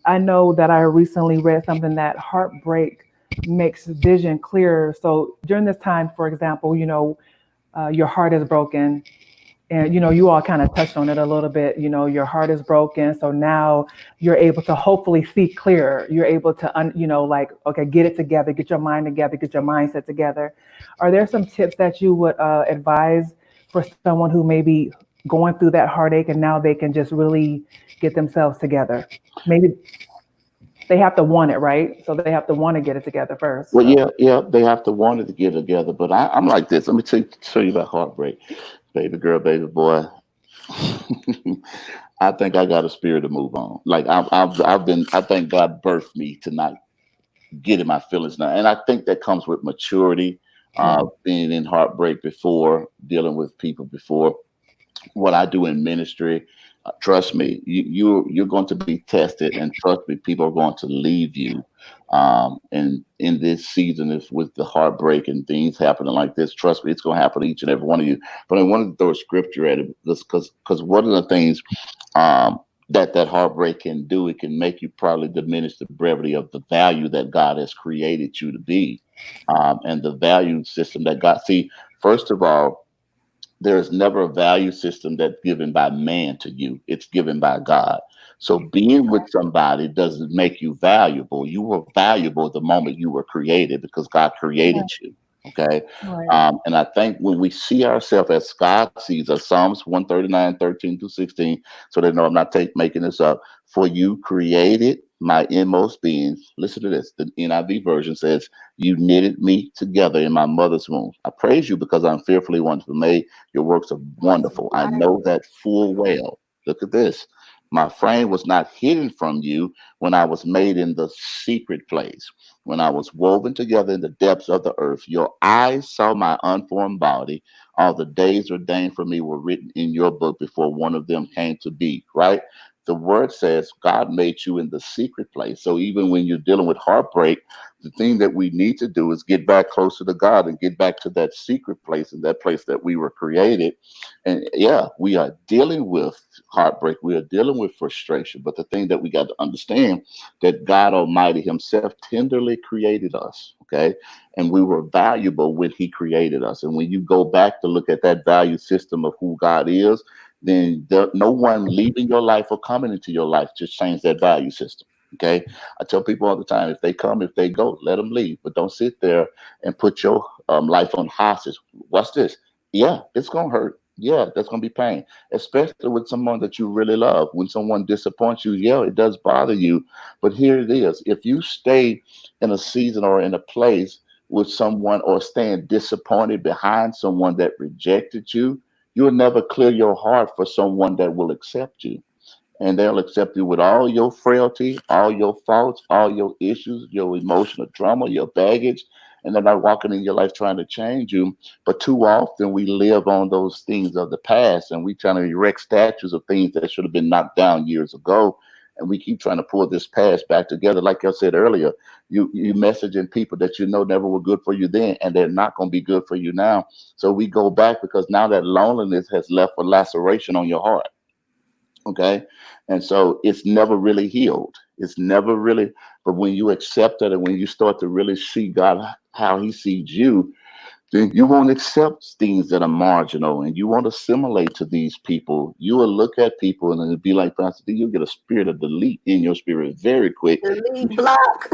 I know that I recently read something that heartbreak makes vision clearer. So during this time, for example, your heart is broken. And you all kind of touched on it a little bit. Your heart is broken, so now you're able to hopefully see clearer. You're able to okay, get it together, get your mind together, get your mindset together. Are there some tips that you would advise for someone who may be going through that heartache and now they can just really get themselves together? Maybe they have to want it, right? So they have to want to get it together first. Well, So. yeah, they have to want it to get together. But I'm like this. Let me show you about heartbreak, baby girl, baby boy. I think I got a spirit to move on. Like I've been. I think God birthed me to not get in my feelings now, and I think that comes with maturity. Yeah. Being in heartbreak before, dealing with people before, what I do in ministry. Trust me, you're going to be tested, and trust me, people are going to leave you. And in this season, is with the heartbreak and things happening like this. Trust me, it's going to happen to each and every one of you. But I wanted to throw a scripture at it because one of the things that heartbreak can do, it can make you probably diminish the brevity of the value that God has created you to be, and the value system that God see. First of all, there is never a value system that's given by man to you. It's given by God. So being with somebody doesn't make you valuable. You were valuable the moment you were created because God created you. Okay. Right. And I think when we see ourselves as God sees us, Psalms 139:13-16, so they know I'm not making this up. For you created my inmost being. Listen to this. The NIV version says, you knitted me together in my mother's womb. I praise you because I'm fearfully wonderfully made. Your works are wonderful. I know that full well. Look at this. My frame was not hidden from you when I was made in the secret place, when I was woven together in the depths of the earth. Your eyes saw my unformed body. All the days ordained for me were written in your book before one of them came to be, right? The word says God made you in the secret place. So even when you're dealing with heartbreak, the thing that we need to do is get back closer to God and get back to that secret place and that place that we were created. And yeah, we are dealing with heartbreak. We are dealing with frustration. But the thing that we got to understand that God Almighty Himself tenderly created us. Okay. And we were valuable when He created us. And when you go back to look at that value system of who God is, then no one leaving your life or coming into your life just change that value system. Okay. I tell people all the time, if they come, if they go, let them leave, but don't sit there and put your life on hostage. Watch this. Yeah, it's going to hurt. Yeah, that's going to be pain, especially with someone that you really love. When someone disappoints you, yeah, it does bother you. But here it is. If you stay in a season or in a place with someone or staying disappointed behind someone that rejected you, you'll never clear your heart for someone that will accept you. And they'll accept you with all your frailty, all your faults, all your issues, your emotional trauma, your baggage. And they're not walking in your life trying to change you. But too often we live on those things of the past and we trying to erect statues of things that should have been knocked down years ago. And we keep trying to pull this past back together. Like I said earlier, you messaging people that you know never were good for you then, and they're not going to be good for you now. So we go back because now that loneliness has left a laceration on your heart. Okay. And so it's never really healed. It's never really, but when you accept it and when you start to really see God, how He sees you, then you won't accept things that are marginal and you won't assimilate to these people. You will look at people and it'll be like, Pastor D, you'll get a spirit of delete in your spirit very quick. Delete block.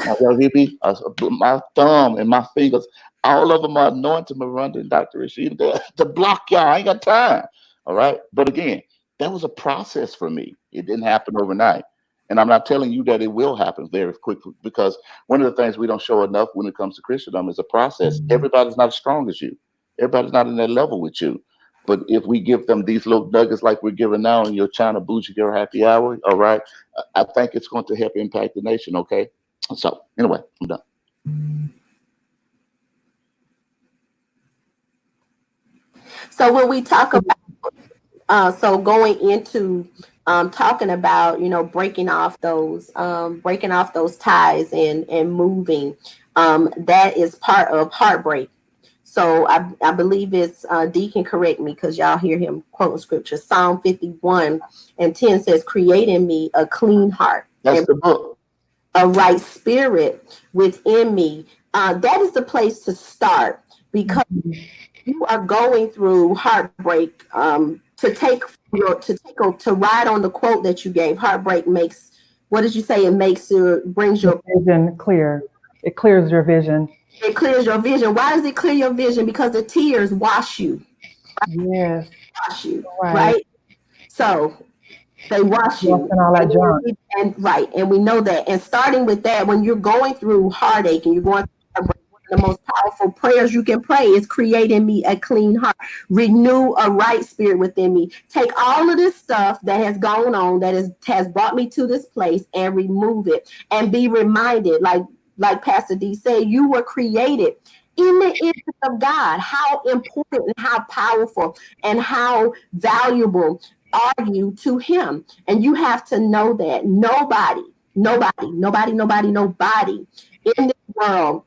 My thumb and my fingers, all of them are anointed, Miranda and Dr. Rashida, to block y'all. I ain't got time. All right. But again, that was a process for me. It didn't happen overnight. And I'm not telling you that it will happen very quickly because one of the things we don't show enough when it comes to Christendom is a process. Everybody's not as strong as you. Everybody's not in that level with you. But if we give them these little nuggets like we're giving now in your China Bougie Girl Happy Hour, all right, I think it's going to help impact the nation. Okay. So anyway, I'm done. So when we talk about, so going into talking about, breaking off those ties and moving, that is part of heartbreak. So I believe it's D can correct me because y'all hear him quoting scripture. Psalm 51:10 says, "Create in me a clean heart That's and the book. a right spirit within me." That is the place to start, because you are going through heartbreak. To ride on the quote that you gave, heartbreak makes, what did you say? It makes brings your vision clear. It clears your vision. it clears your vision. Why does it clear your vision? Because the tears wash you, Yes, right. right? So they wash you. Washing all that junk. And we know that. And starting with that, when you're going through heartache and you're going through heartbreak, one of the most powerful prayers you can pray is, "Create in me a clean heart, renew a right spirit within me." Take all of this stuff that has gone on, has brought me to this place, and remove it, and be reminded, like Pastor D said, you were created in the image of God. How important and how powerful and how valuable are you to him? And you have to know that nobody in this world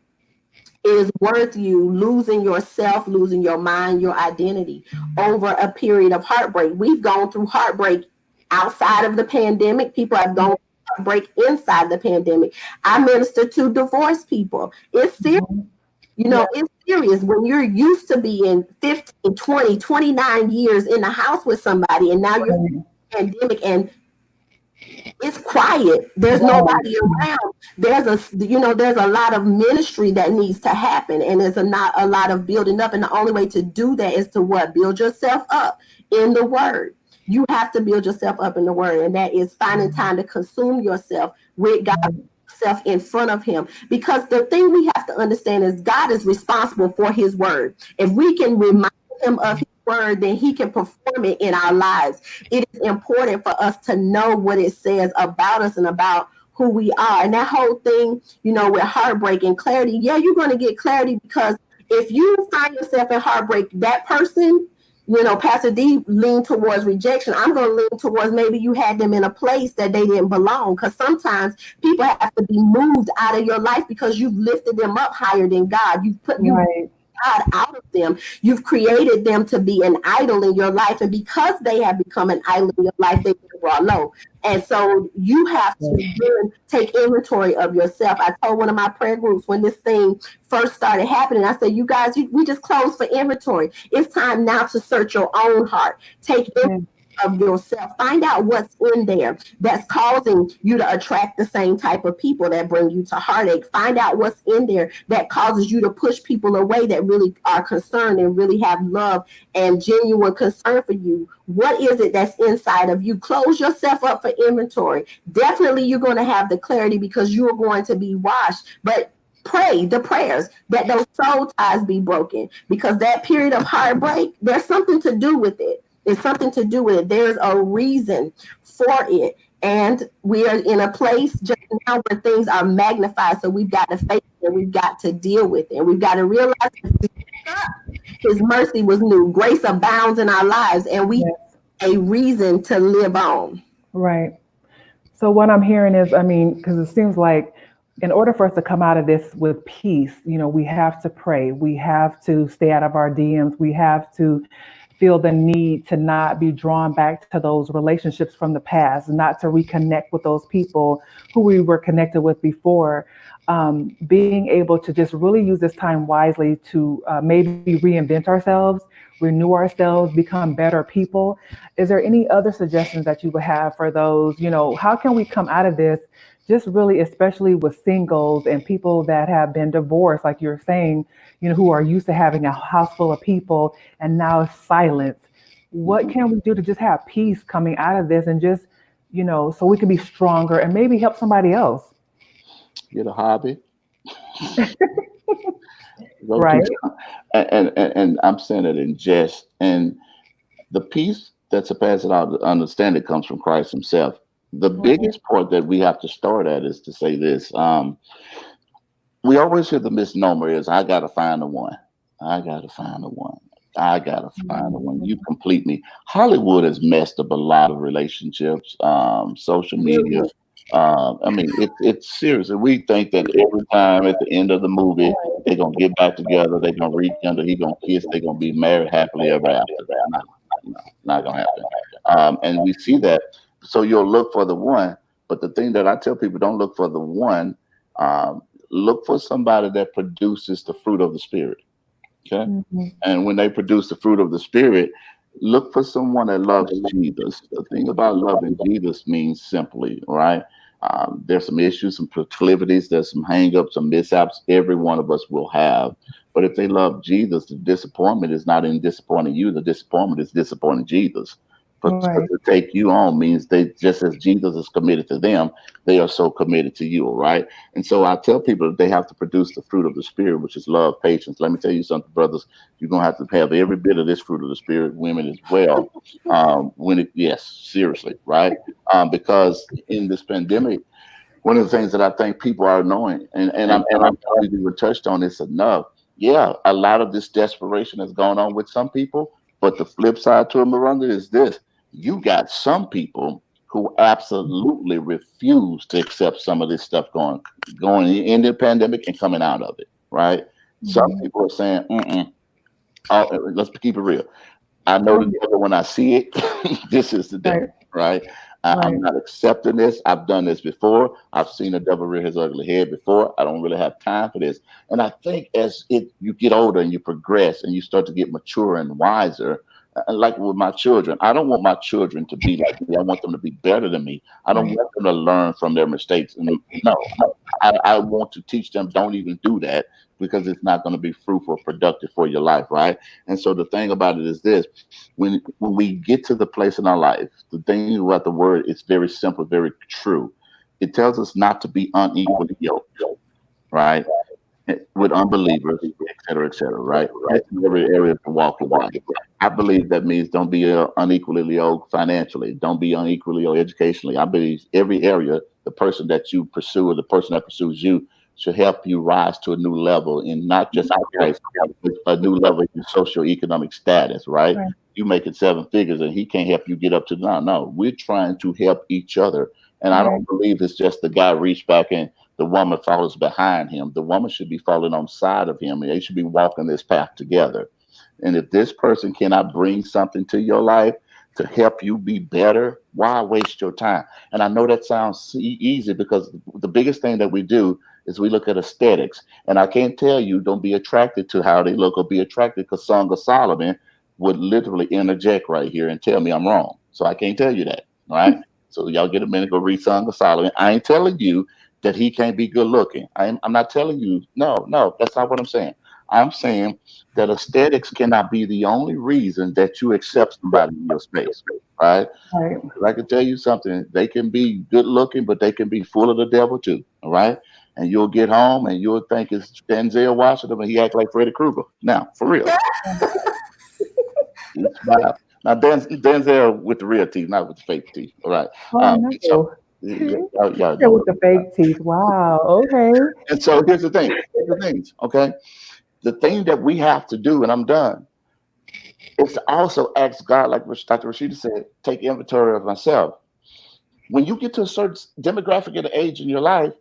is worth you losing yourself, losing your mind, your identity over a period of heartbreak. We've gone through heartbreak outside of the pandemic. People have gone through heartbreak inside the pandemic. I minister to divorced people. It's serious. It's serious when you're used to being 15, 20, 29 years in the house with somebody, and now you're in the pandemic and it's quiet. There's nobody around. There's a lot of ministry that needs to happen, and there's not a lot of building up. And the only way to do that is to what? Build yourself up in the word. You have to build yourself up in the word, and that is finding time to consume yourself with God, self in front of him. Because the thing we have to understand is God is responsible for his word. If we can remind him of his word, then he can perform it in our lives. It is important for us to know what it says about us and about who we are. And that whole thing, with heartbreak and clarity, you're going to get clarity, because if you find yourself in heartbreak, that person, Pastor D leaned towards rejection. I'm going to lean towards maybe you had them in a place that they didn't belong. Because sometimes people have to be moved out of your life because you've lifted them up higher than God. You've put God out of them. You've created them to be an idol in your life. And because they have become an idol in your life, they've been brought low. And so you have to then take inventory of yourself. I told one of my prayer groups when this thing first started happening, I said, you guys, we just closed for inventory. It's time now to search your own heart. Take inventory of yourself. Find out what's in there that's causing you to attract the same type of people that bring you to heartache. Find out what's in there that causes you to push people away that really are concerned and really have love and genuine concern for you. What is it that's inside of you? Close yourself up for inventory. Definitely you're going to have the clarity because you're going to be washed. But pray the prayers that those soul ties be broken, because that period of heartbreak, there's something to do with it. There's something to do with it. There's a reason for it. And we are in a place just now where things are magnified. So we've got to face it, and we've got to deal with it. And we've got to realize his mercy was new. Grace abounds in our lives, and we have a reason to live on. Right. So what I'm hearing is, because it seems like in order for us to come out of this with peace, we have to pray. We have to stay out of our DMs. We have to feel the need to not be drawn back to those relationships from the past, not to reconnect with those people who we were connected with before. Being able to just really use this time wisely to maybe reinvent ourselves, renew ourselves, become better people. Is there any other suggestions that you would have for those, how can we come out of this? Just really, especially with singles and people that have been divorced, like you're saying, who are used to having a house full of people and now it's silence. What can we do to just have peace coming out of this and just, so we can be stronger and maybe help somebody else? Get a hobby. Right. And I'm saying it in jest. And The peace that surpasses all understanding comes from Christ himself. The Right. biggest part that we have to start at is to say this. We always hear the misnomer is, I got to find the one. I got to find the one. I got to find the one. You Mhm. complete me. Hollywood has messed up a lot of relationships, social media. Really. I mean, it's seriously. We think that every time at the end of the movie, they're going to get back together. They're going to rekindle. He's going to kiss. They're going to be married happily ever after. No, no, not going to happen. And we see that. So you'll look for the one. But the thing that I tell people, don't look for the one. Look for somebody that produces the fruit of the spirit. Okay. Mhm. And when they produce the fruit of the spirit, look for someone that loves Jesus. The thing about loving Jesus means simply, right? There's some issues, some proclivities, there's some hangups, some mishaps every one of us will have. But if they love Jesus, the disappointment is not in disappointing you. The disappointment is disappointing Jesus. But Right. to take you on means they, just as Jesus is committed to them, they are so committed to you, right? And so I tell people that they have to produce the fruit of the spirit, which is love, patience. Let me tell you something, brothers. You're gonna have to have every bit of this fruit of the spirit, women as well. Yes, seriously, right? Because in this pandemic, one of the things that I think people are knowing, and I'm sure you were touched on this enough. Yeah, a lot of this desperation has gone on with some people, but the flip side to it, Miranda, is this: you got some people who absolutely refuse to accept some of this stuff going in the pandemic and coming out of it. Right? Some Mhm. people are saying, "Mm-mm, let's keep it real. I know Oh, the devil when I see it. This is the devil, right. right? I'm Right. not accepting this. I've done this before. I've seen the devil rear his ugly head before. I don't really have time for this. And I think as you get older and you progress and you start to get mature and wiser, like with my children, I don't want my children to be like me. I want them to be better than me. I don't Right. want them to learn from their mistakes. And no, I want to teach them, don't even do that, because it's not going to be fruitful, productive for your life, right? And so the thing about it is this: when we get to the place in our life, the thing about the word is very simple, very true. It tells us not to be unequally yoked, right? With unbelievers, et cetera, right? That's in every area of the walk of life. I believe that means don't be unequally yoked financially, don't be unequally yoked educationally. I believe every area, the person that you pursue or the person that pursues you should help you rise to a new level in not just Christ, but a new level in socioeconomic status, right? Right. You making seven figures and he can't help you get up to no, no. We're trying to help each other. And I Right. don't believe it's just the guy reach back and the woman follows behind him. The woman should be following on side of him, and they should be walking this path together. And if this person cannot bring something to your life to help you be better, why waste your time? And I know that sounds easy, because the biggest thing that we do is we look at aesthetics. And I can't tell you don't be attracted to how they look or be attracted, because Song of Solomon would literally interject right here and tell me I'm wrong. So I can't tell you that. All right. So y'all get a minute, go read Song of Solomon. I ain't telling you that he can't be good looking. I'm not telling you, no, no, that's not what I'm saying. I'm saying that aesthetics cannot be the only reason that you accept somebody in your space, right? Right. I can tell you something. They can be good looking, but they can be full of the devil too, all right? And you'll get home and you'll think it's Denzel Washington, but he act like Freddy Krueger. Now, for real, it's bad. Now, Denzel with the real teeth, not with the fake teeth, all right? Oh So, no. y'all Yeah, know with what the fake teeth. Wow. Okay. And so here's the thing. Here's the things, okay? The thing that we have to do, and I'm done, is to also ask God, like Dr. Rashida said, take inventory of myself. When you get to a certain demographic and age in your life,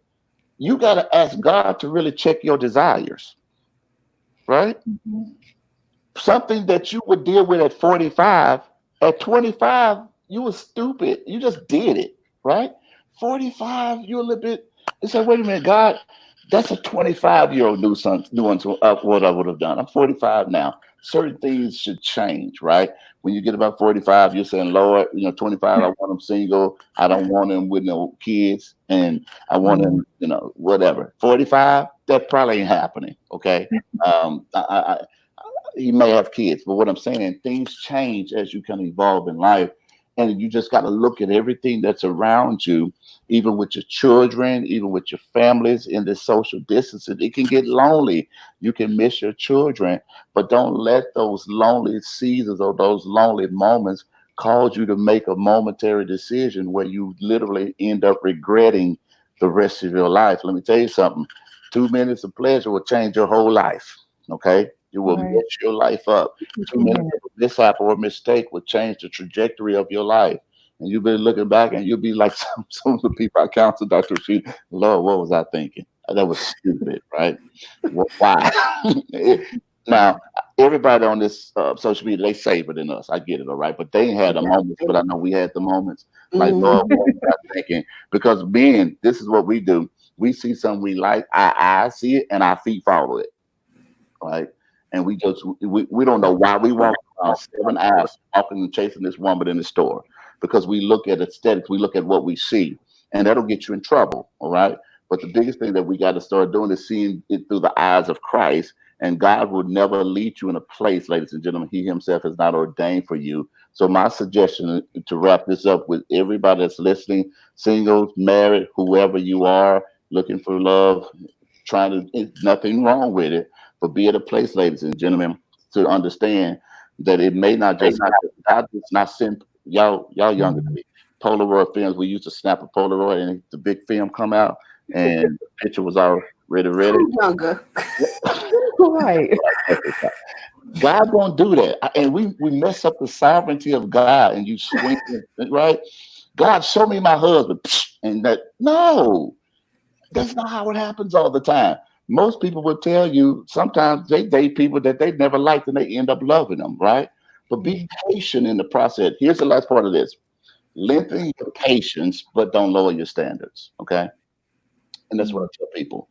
you got to ask God to really check your desires, right? Mhm. Something that you would deal with at 45, at 25, you were stupid. You just did it, right? 45, you're a little bit, you say, wait a minute, God, that's a 25-year-old doing what I would have done. I'm 45 now. Certain things should change, right? When you get about 45, you're saying, Lord, 25, I want them single. I don't want them with no kids. And I want Mhm. them, whatever. 45, that probably ain't happening, okay? He may have kids, but what I'm saying, things change as you can evolve in life, and you just got to look at everything that's around you even with your children, even with your families in this social distancing. It can get lonely. You can miss your children, but don't let those lonely seasons or those lonely moments cause you to make a momentary decision where you literally end up regretting the rest of your life. Let me tell you something. 2 minutes of pleasure will change your whole life. Okay. You will Right. mess your life up. 2 minutes of a mishap or a mistake will change the trajectory of your life. And you'll be looking back and you'll be like some of the people I counseled, Dr. Rashid, Lord, what was I thinking? That was stupid, right? Why? Now, everybody on this social media, they safer than us. I get it, all right. But they ain't had the moments, but I know we had the moments. Like, Lord, what was I thinking? Because men, this is what we do. We see something we like, our eyes see it, and our feet follow it, right? And we don't know why we walk around 7 hours walking and chasing this woman in the store, because we look at aesthetics, we look at what we see, and that'll get you in trouble, all right? But the biggest thing that we got to start doing is seeing it through the eyes of Christ. And God will never lead you in a place, ladies and gentlemen, He Himself is not ordained for you. So my suggestion to wrap this up with everybody that's listening, singles, married, whoever you are, looking for love, nothing wrong with it, but be at a place, ladies and gentlemen, to understand that it may not just God does not send y'all younger than me. Polaroid films, we used to snap a Polaroid and the big film come out and the picture was already ready. Younger. Right. God won't do that. And we mess up the sovereignty of God and you swing it, right? God, show me my husband. And no, that's not how it happens all the time. Most people will tell you sometimes they date people that they never liked and they end up loving them, right? But be patient in the process. Here's the last part of this. Lengthen your patience, but don't lower your standards. Okay. And that's what I tell people.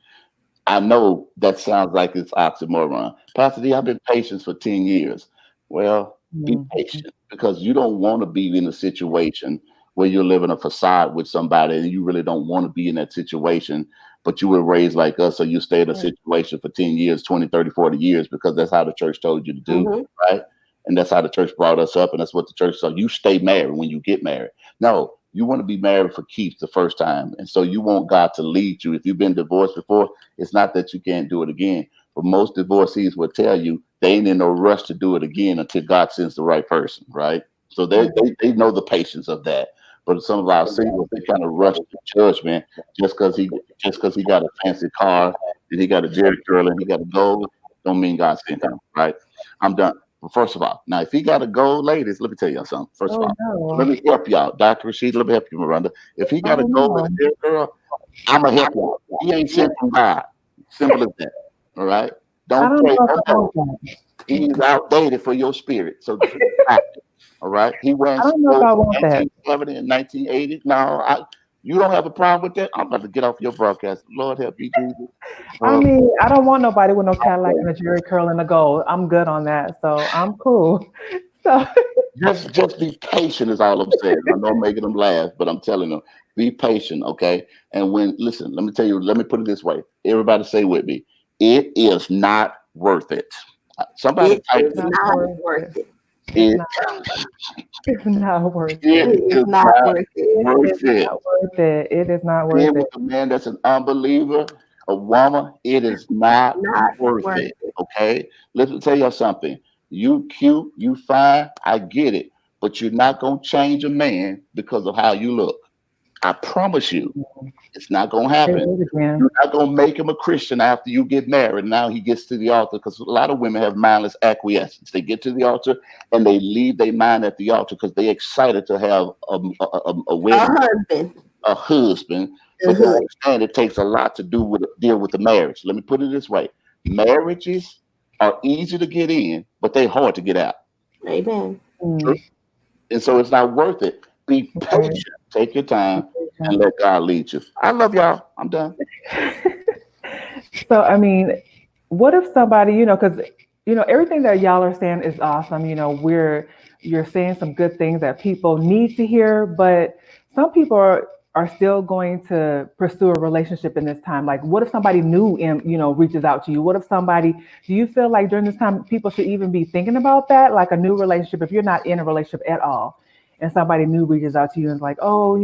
I know that sounds like it's oxymoron. Pastor D, I've been patient for 10 years. Well, be patient because you don't want to be in a situation where you're living a facade with somebody and you really don't want to be in that situation, but you were raised like us, so you stay in a situation for 10 years, 20, 30, 40 years because that's how the church told you to do, right? And that's how the church brought us up, and that's what the church said. You stay married when you get married. No, you want to be married for keeps the first time. And so you want God to lead you. If you've been divorced before, it's not that you can't do it again. But most divorcees will tell you they ain't in no rush to do it again until God sends the right person, right? So they know the patience of that. But some of our singles, they kind of rush to judgment just because he got a fancy car and he got a Jerry curl and he got a gold, don't mean God sent him, right? I'm done. But first of all, now if he got a gold, ladies, let me tell y'all something. First of all, let me help y'all, Dr. Rashida. Let me help you, Miranda. If he got a gold and a Jerry curl, I'm gonna help y'all. He ain't sent from God. Simple as that. All right. Don't pray. He's outdated for your spirit. So all right. He wearing I don't know if I want that. 1970 and 1980. No, you don't have a problem with that. I'm about to get off your broadcast. Lord help you, Jesus. I mean, I don't want nobody with no Cadillac and a Jerry curl and a gold. I'm good on that, so I'm cool. So just be patient is all I'm saying. I know I'm making them laugh, but I'm telling them, be patient, okay? And listen, let me put it this way. Everybody say with me, it is not worth it. Somebody type it's not worth it. It's not worth it. It is not worth it. It is not worth it. It is not worth it. With a man that's an unbeliever, a woman, it is not worth it. Okay? Let me tell y'all something. You cute, you fine, I get it. But you're not gonna change a man because of how you look. I promise you, it's not gonna happen. You're not gonna make him a Christian after you get married. Now he gets to the altar because a lot of women have mindless acquiescence. They get to the altar and they leave their mind at the altar because they're excited to have a wedding, a husband. But they understand it takes a lot to deal with the marriage. Let me put it this way: marriages are easy to get in, but they're hard to get out. Amen. And so it's not worth it. Be patient. Take your time and let God lead you. I love y'all. I'm done. So, I mean, what if somebody, because, everything that y'all are saying is awesome. You're saying some good things that people need to hear, but some people are still going to pursue a relationship in this time. Like, what if somebody new reaches out to you? What if do you feel like during this time people should even be thinking about that? Like a new relationship, if you're not in a relationship at all and somebody new reaches out to you and is like, oh,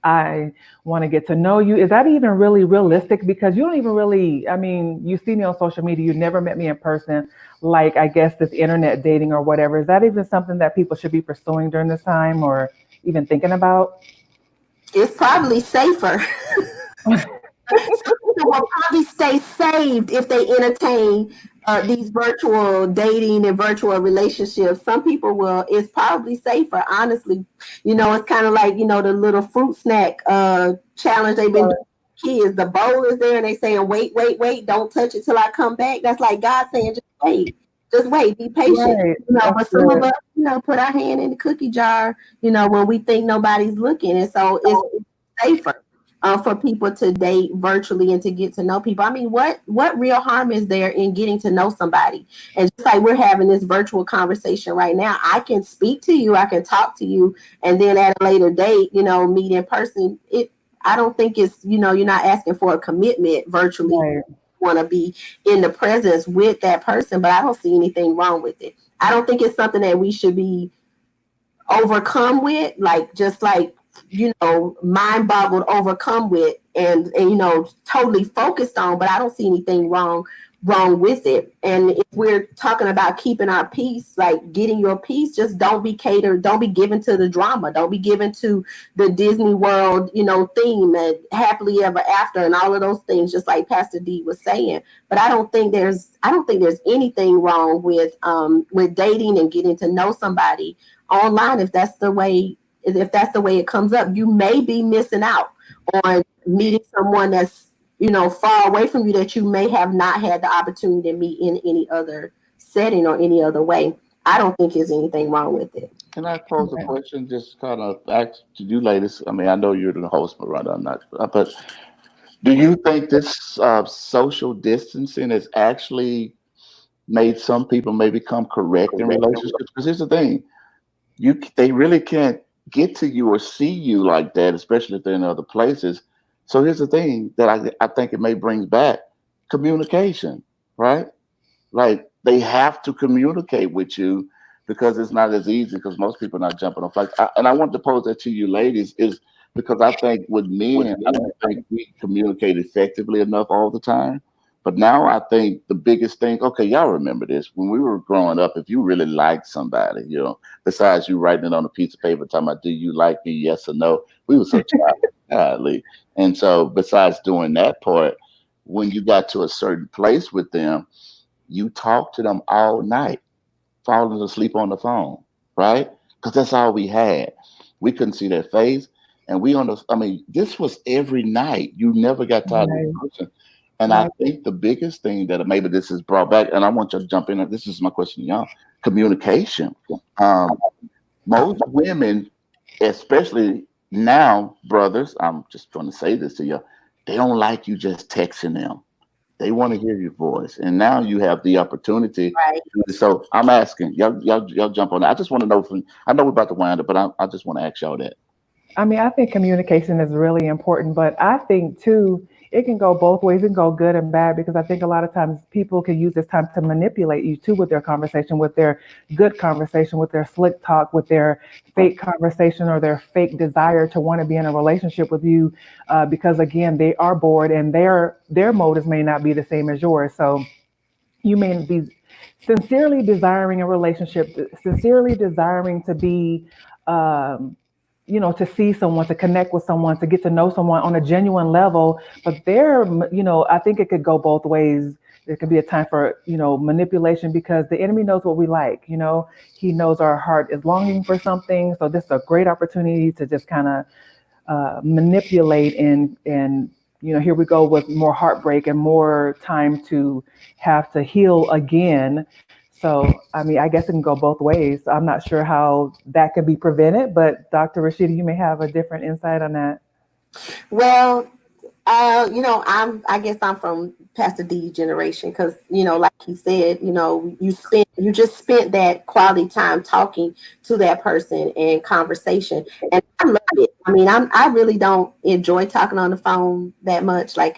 I want to get to know you. Is that even really realistic? Because you don't even really, I mean, you see me on social media, you never met me in person, like I guess this internet dating or whatever. Is that even something that people should be pursuing during this time or even thinking about? It's probably safer. Some people will probably stay saved if they entertain these virtual dating and virtual relationships. Some people will. It's probably safer, honestly. It's kind of like the little fruit snack challenge they've been doing with kids. The bowl is there, and they saying, "Wait, wait, wait! Don't touch it till I come back." That's like God saying, just wait, be patient." Right. That's But some of good. us, put our hand in the cookie jar, when we think nobody's looking, and so it's safer for people to date virtually and to get to know people. I mean, what real harm is there in getting to know somebody? And just like we're having this virtual conversation right now, I can speak to you, I can talk to you, and then at a later date, meet in person. I don't think it's you're not asking for a commitment virtually. Right. Want to be in the presence with that person, but I don't see anything wrong with it. I don't think it's something that we should be overcome with, just like mind boggled, overcome with, and totally focused on. But I don't see anything wrong with it. And if we're talking about keeping our peace, like getting your peace, just don't be given to the drama, don't be given to the Disney World theme and happily ever after and all of those things, just like Pastor D was saying. But I don't think there's anything wrong with dating and getting to know somebody online. If that's the way it comes up, you may be missing out on meeting someone that's far away from you that you may have not had the opportunity to meet in any other setting or any other way. I don't think there's anything wrong with it. Can I pose a question? Just kind of ask to you ladies. I mean, I know you're the host, Miranda. I'm not, but do you think this social distancing has actually made some people may become correct in relationships? Because here's the thing: they really can't get to you or see you like that, especially if they're in other places. So here's the thing that I think it may bring back communication, right? Like they have to communicate with you because it's not as easy because most people are not jumping on flights. And I want to pose that to you ladies is because I think with men, I don't think we communicate effectively enough all the time. But now I think the biggest thing, okay, y'all remember this. When we were growing up, if you really liked somebody, besides you writing it on a piece of paper talking about, do you like me, yes or no? We were so childly. And so besides doing that part, when you got to a certain place with them, you talk to them all night, falling asleep on the phone, right? Because that's all we had. We couldn't see their face. And this was every night. You never got tired of Right. the person. And I think the biggest thing that maybe this is brought back, and I want you to jump in, this is my question to y'all, communication. Most women, especially now, brothers, I'm just trying to say this to you, they don't like you just texting them. They want to hear your voice. And now you have the opportunity. Right. So I'm asking, y'all jump on that. I just want to know I know we're about to wind up, but I just want to ask y'all that. I mean, I think communication is really important, but I think too, it can go both ways. It can go good and bad because I think a lot of times people can use this time to manipulate you too with their conversation, with their good conversation, with their slick talk, with their fake conversation or their fake desire to want to be in a relationship with you because again, they are bored and their motives may not be the same as yours. So you may be sincerely desiring a relationship, sincerely desiring to be to see someone, to connect with someone, to get to know someone on a genuine level. But I think it could go both ways. There could be a time for, manipulation because the enemy knows what we like. He knows our heart is longing for something. So this is a great opportunity to just kind of manipulate and here we go with more heartbreak and more time to have to heal again. So, I mean, I guess it can go both ways. I'm not sure how that can be prevented, but Dr. Rasheda, you may have a different insight on that. Well, I guess I'm from Pastor D generation because, like he said, you just spent that quality time talking to that person and conversation. And I love it. I mean, I really don't enjoy talking on the phone that much. Like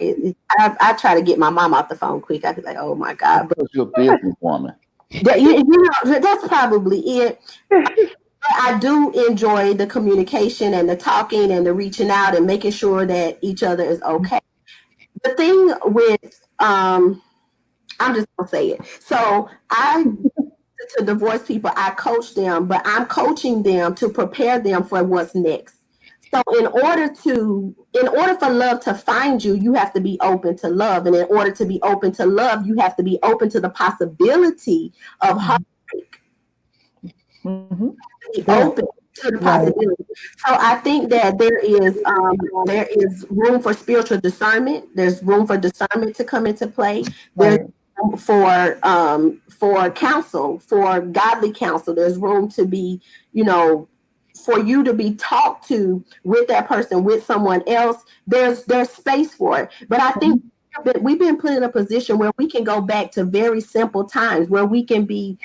I try to get my mom off the phone quick. I could like, oh my God. Because you're a businesswoman. That's probably it. I do enjoy the communication and the talking and the reaching out and making sure that each other is okay. The thing with I'm just gonna say it. So to divorce people, I coach them, but I'm coaching them to prepare them for what's next. So in order for love to find you, you have to be open to love. And in order to be open to love, you have to be open to the possibility of heartbreak. Mm-hmm. Be Yeah. open to the Right. possibility. So I think that there is room for spiritual discernment. There's room for discernment to come into play. There's Right. room for counsel, for godly counsel. There's room to be, for you to be talked to with that person, with someone else. There's space for it. But I think we've been put in a position where we can go back to very simple times where we can be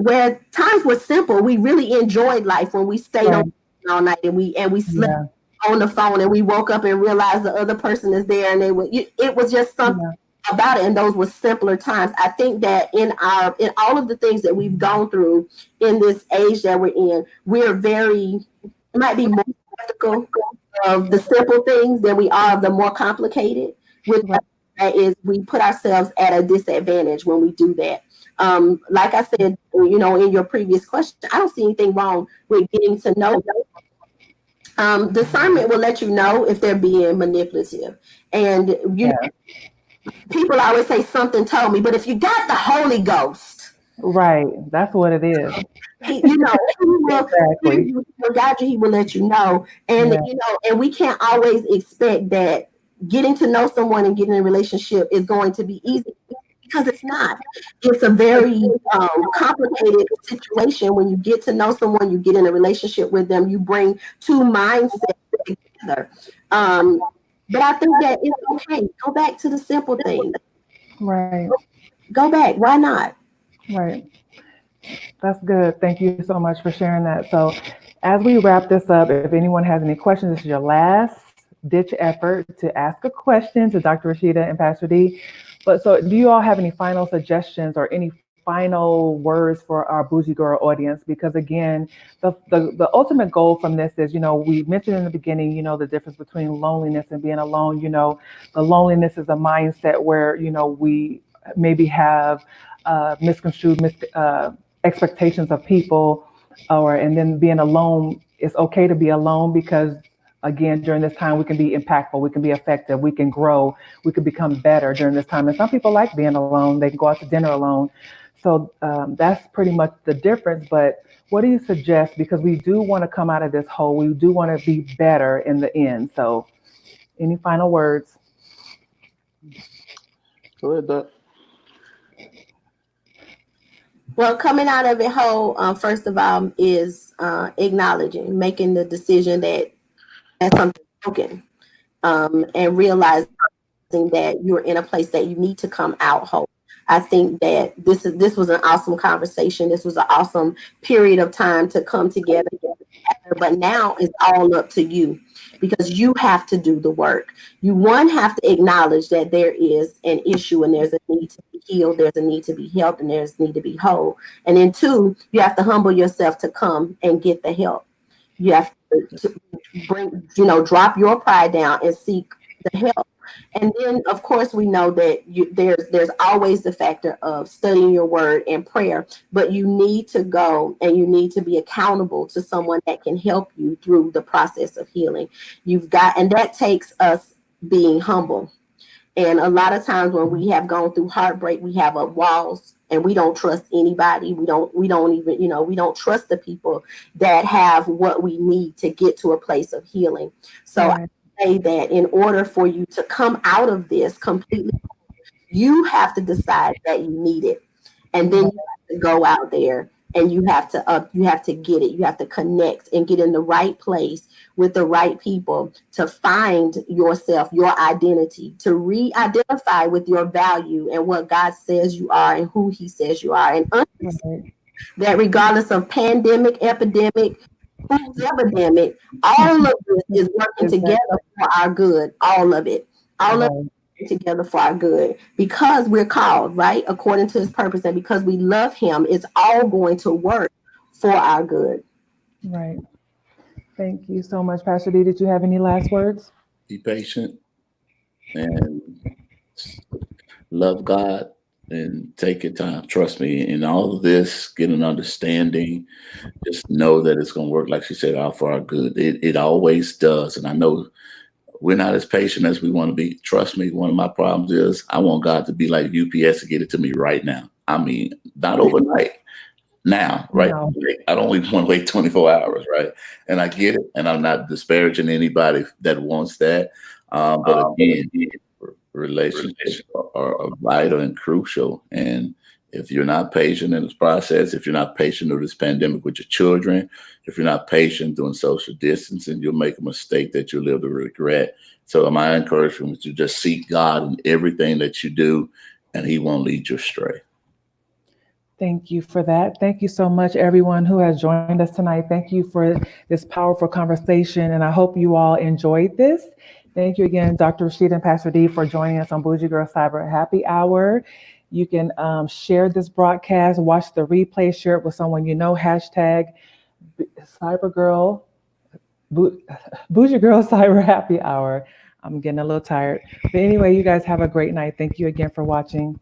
where times were simple. We really enjoyed life when we stayed Right. on all night and we slept Yeah. on the phone and we woke up and realized the other person is there and it was just something Yeah. about it, and those were simpler times. I think that in all of the things that we've gone through in this age that we're in, we're might be more skeptical of the simple things than we are of the more complicated. With Right. that is we put ourselves at a disadvantage when we do that. Like I said, in your previous question, I don't see anything wrong with getting to know. Discernment will let you know if they're being manipulative. And Yeah. people always say something told me, but if you got the Holy Ghost, Right. That's what it is. he will Exactly. he will guide you, he will let you know. And Yeah. and we can't always expect that getting to know someone and getting in a relationship is going to be easy, because it's not. It's a very complicated situation. When you get to know someone, you get in a relationship with them, you bring two mindsets together. But I think that it's okay. Go back to the simple things. Right. Go back. Why not? Right. That's good. Thank you so much for sharing that. So, as we wrap this up, if anyone has any questions, this is your last ditch effort to ask a question to Dr. Rasheda and Pastor D. But so, do you all have any final suggestions or any final words for our Bougie Girl audience? Because again, the ultimate goal from this is, we mentioned in the beginning, the difference between loneliness and being alone. The loneliness is a mindset where, we maybe have misconstrued expectations of people, and then being alone, it's okay to be alone because again, during this time we can be impactful, we can be effective, we can grow, we can become better during this time. And some people like being alone, they can go out to dinner alone. So that's pretty much the difference. But what do you suggest, because we do want to come out of this hole, we do want to be better in the end? So any final words? Go ahead, Doc. Well, coming out of it whole, first of all, is acknowledging, making the decision that that's something broken, and realizing that you're in a place that you need to come out whole. I think that this was an awesome conversation. This was an awesome period of time to come together. But now it's all up to you, because you have to do the work. You have to acknowledge that there is an issue and there's a need to be healed, there's a need to be helped, and there's a need to be whole. And then two, you have to humble yourself to come and get the help. You have to drop your pride down and seek the help. And then, of course, we know that there's always the factor of studying your word and prayer, but you need to go and you need to be accountable to someone that can help you through the process of healing. And that takes us being humble. And a lot of times when we have gone through heartbreak, we have walls and we don't trust anybody. We don't even, we don't trust the people that have what we need to get to a place of healing. So Right. I say that in order for you to come out of this completely, you have to decide that you need it. And then you have to go out there and you have to get it. You have to connect and get in the right place with the right people to find yourself, your identity, to re-identify with your value and what God says you are and who he says you are. And understand that regardless of pandemic, epidemic, who's epidemic, all of this is working together for our good. All of it. All of it together for our good, because we're called, right, according to his purpose, and because we love him, it's all going to work for our good. Right. Thank you so much, Pastor D. Did you have any last words? Be patient and love God and take your time. Trust me, in all of this, get an understanding. Just know that it's going to work, like she said, out for our good. It always does. And I know we're not as patient as we want to be. Trust me, one of my problems is I want God to be like UPS to get it to me right now. I mean, not overnight. Now, right? No. I don't even want to wait 24 hours, right? And I get it. And I'm not disparaging anybody that wants that. But again, relationships are vital and crucial. And if you're not patient in this process, if you're not patient through this pandemic with your children, if you're not patient doing social distancing, you'll make a mistake that you'll live to regret. So my encouragement is to just seek God in everything that you do, and He won't lead you astray. Thank you for that. Thank you so much, everyone who has joined us tonight. Thank you for this powerful conversation, and I hope you all enjoyed this. Thank you again, Dr. Rasheda and Pastor D, for joining us on Bougie Girl Cyber Happy Hour. You can share this broadcast, watch the replay, share it with someone you know, hashtag CyberGirl, Bougie Girl Cyber Happy Hour. I'm getting a little tired. But anyway, you guys have a great night. Thank you again for watching.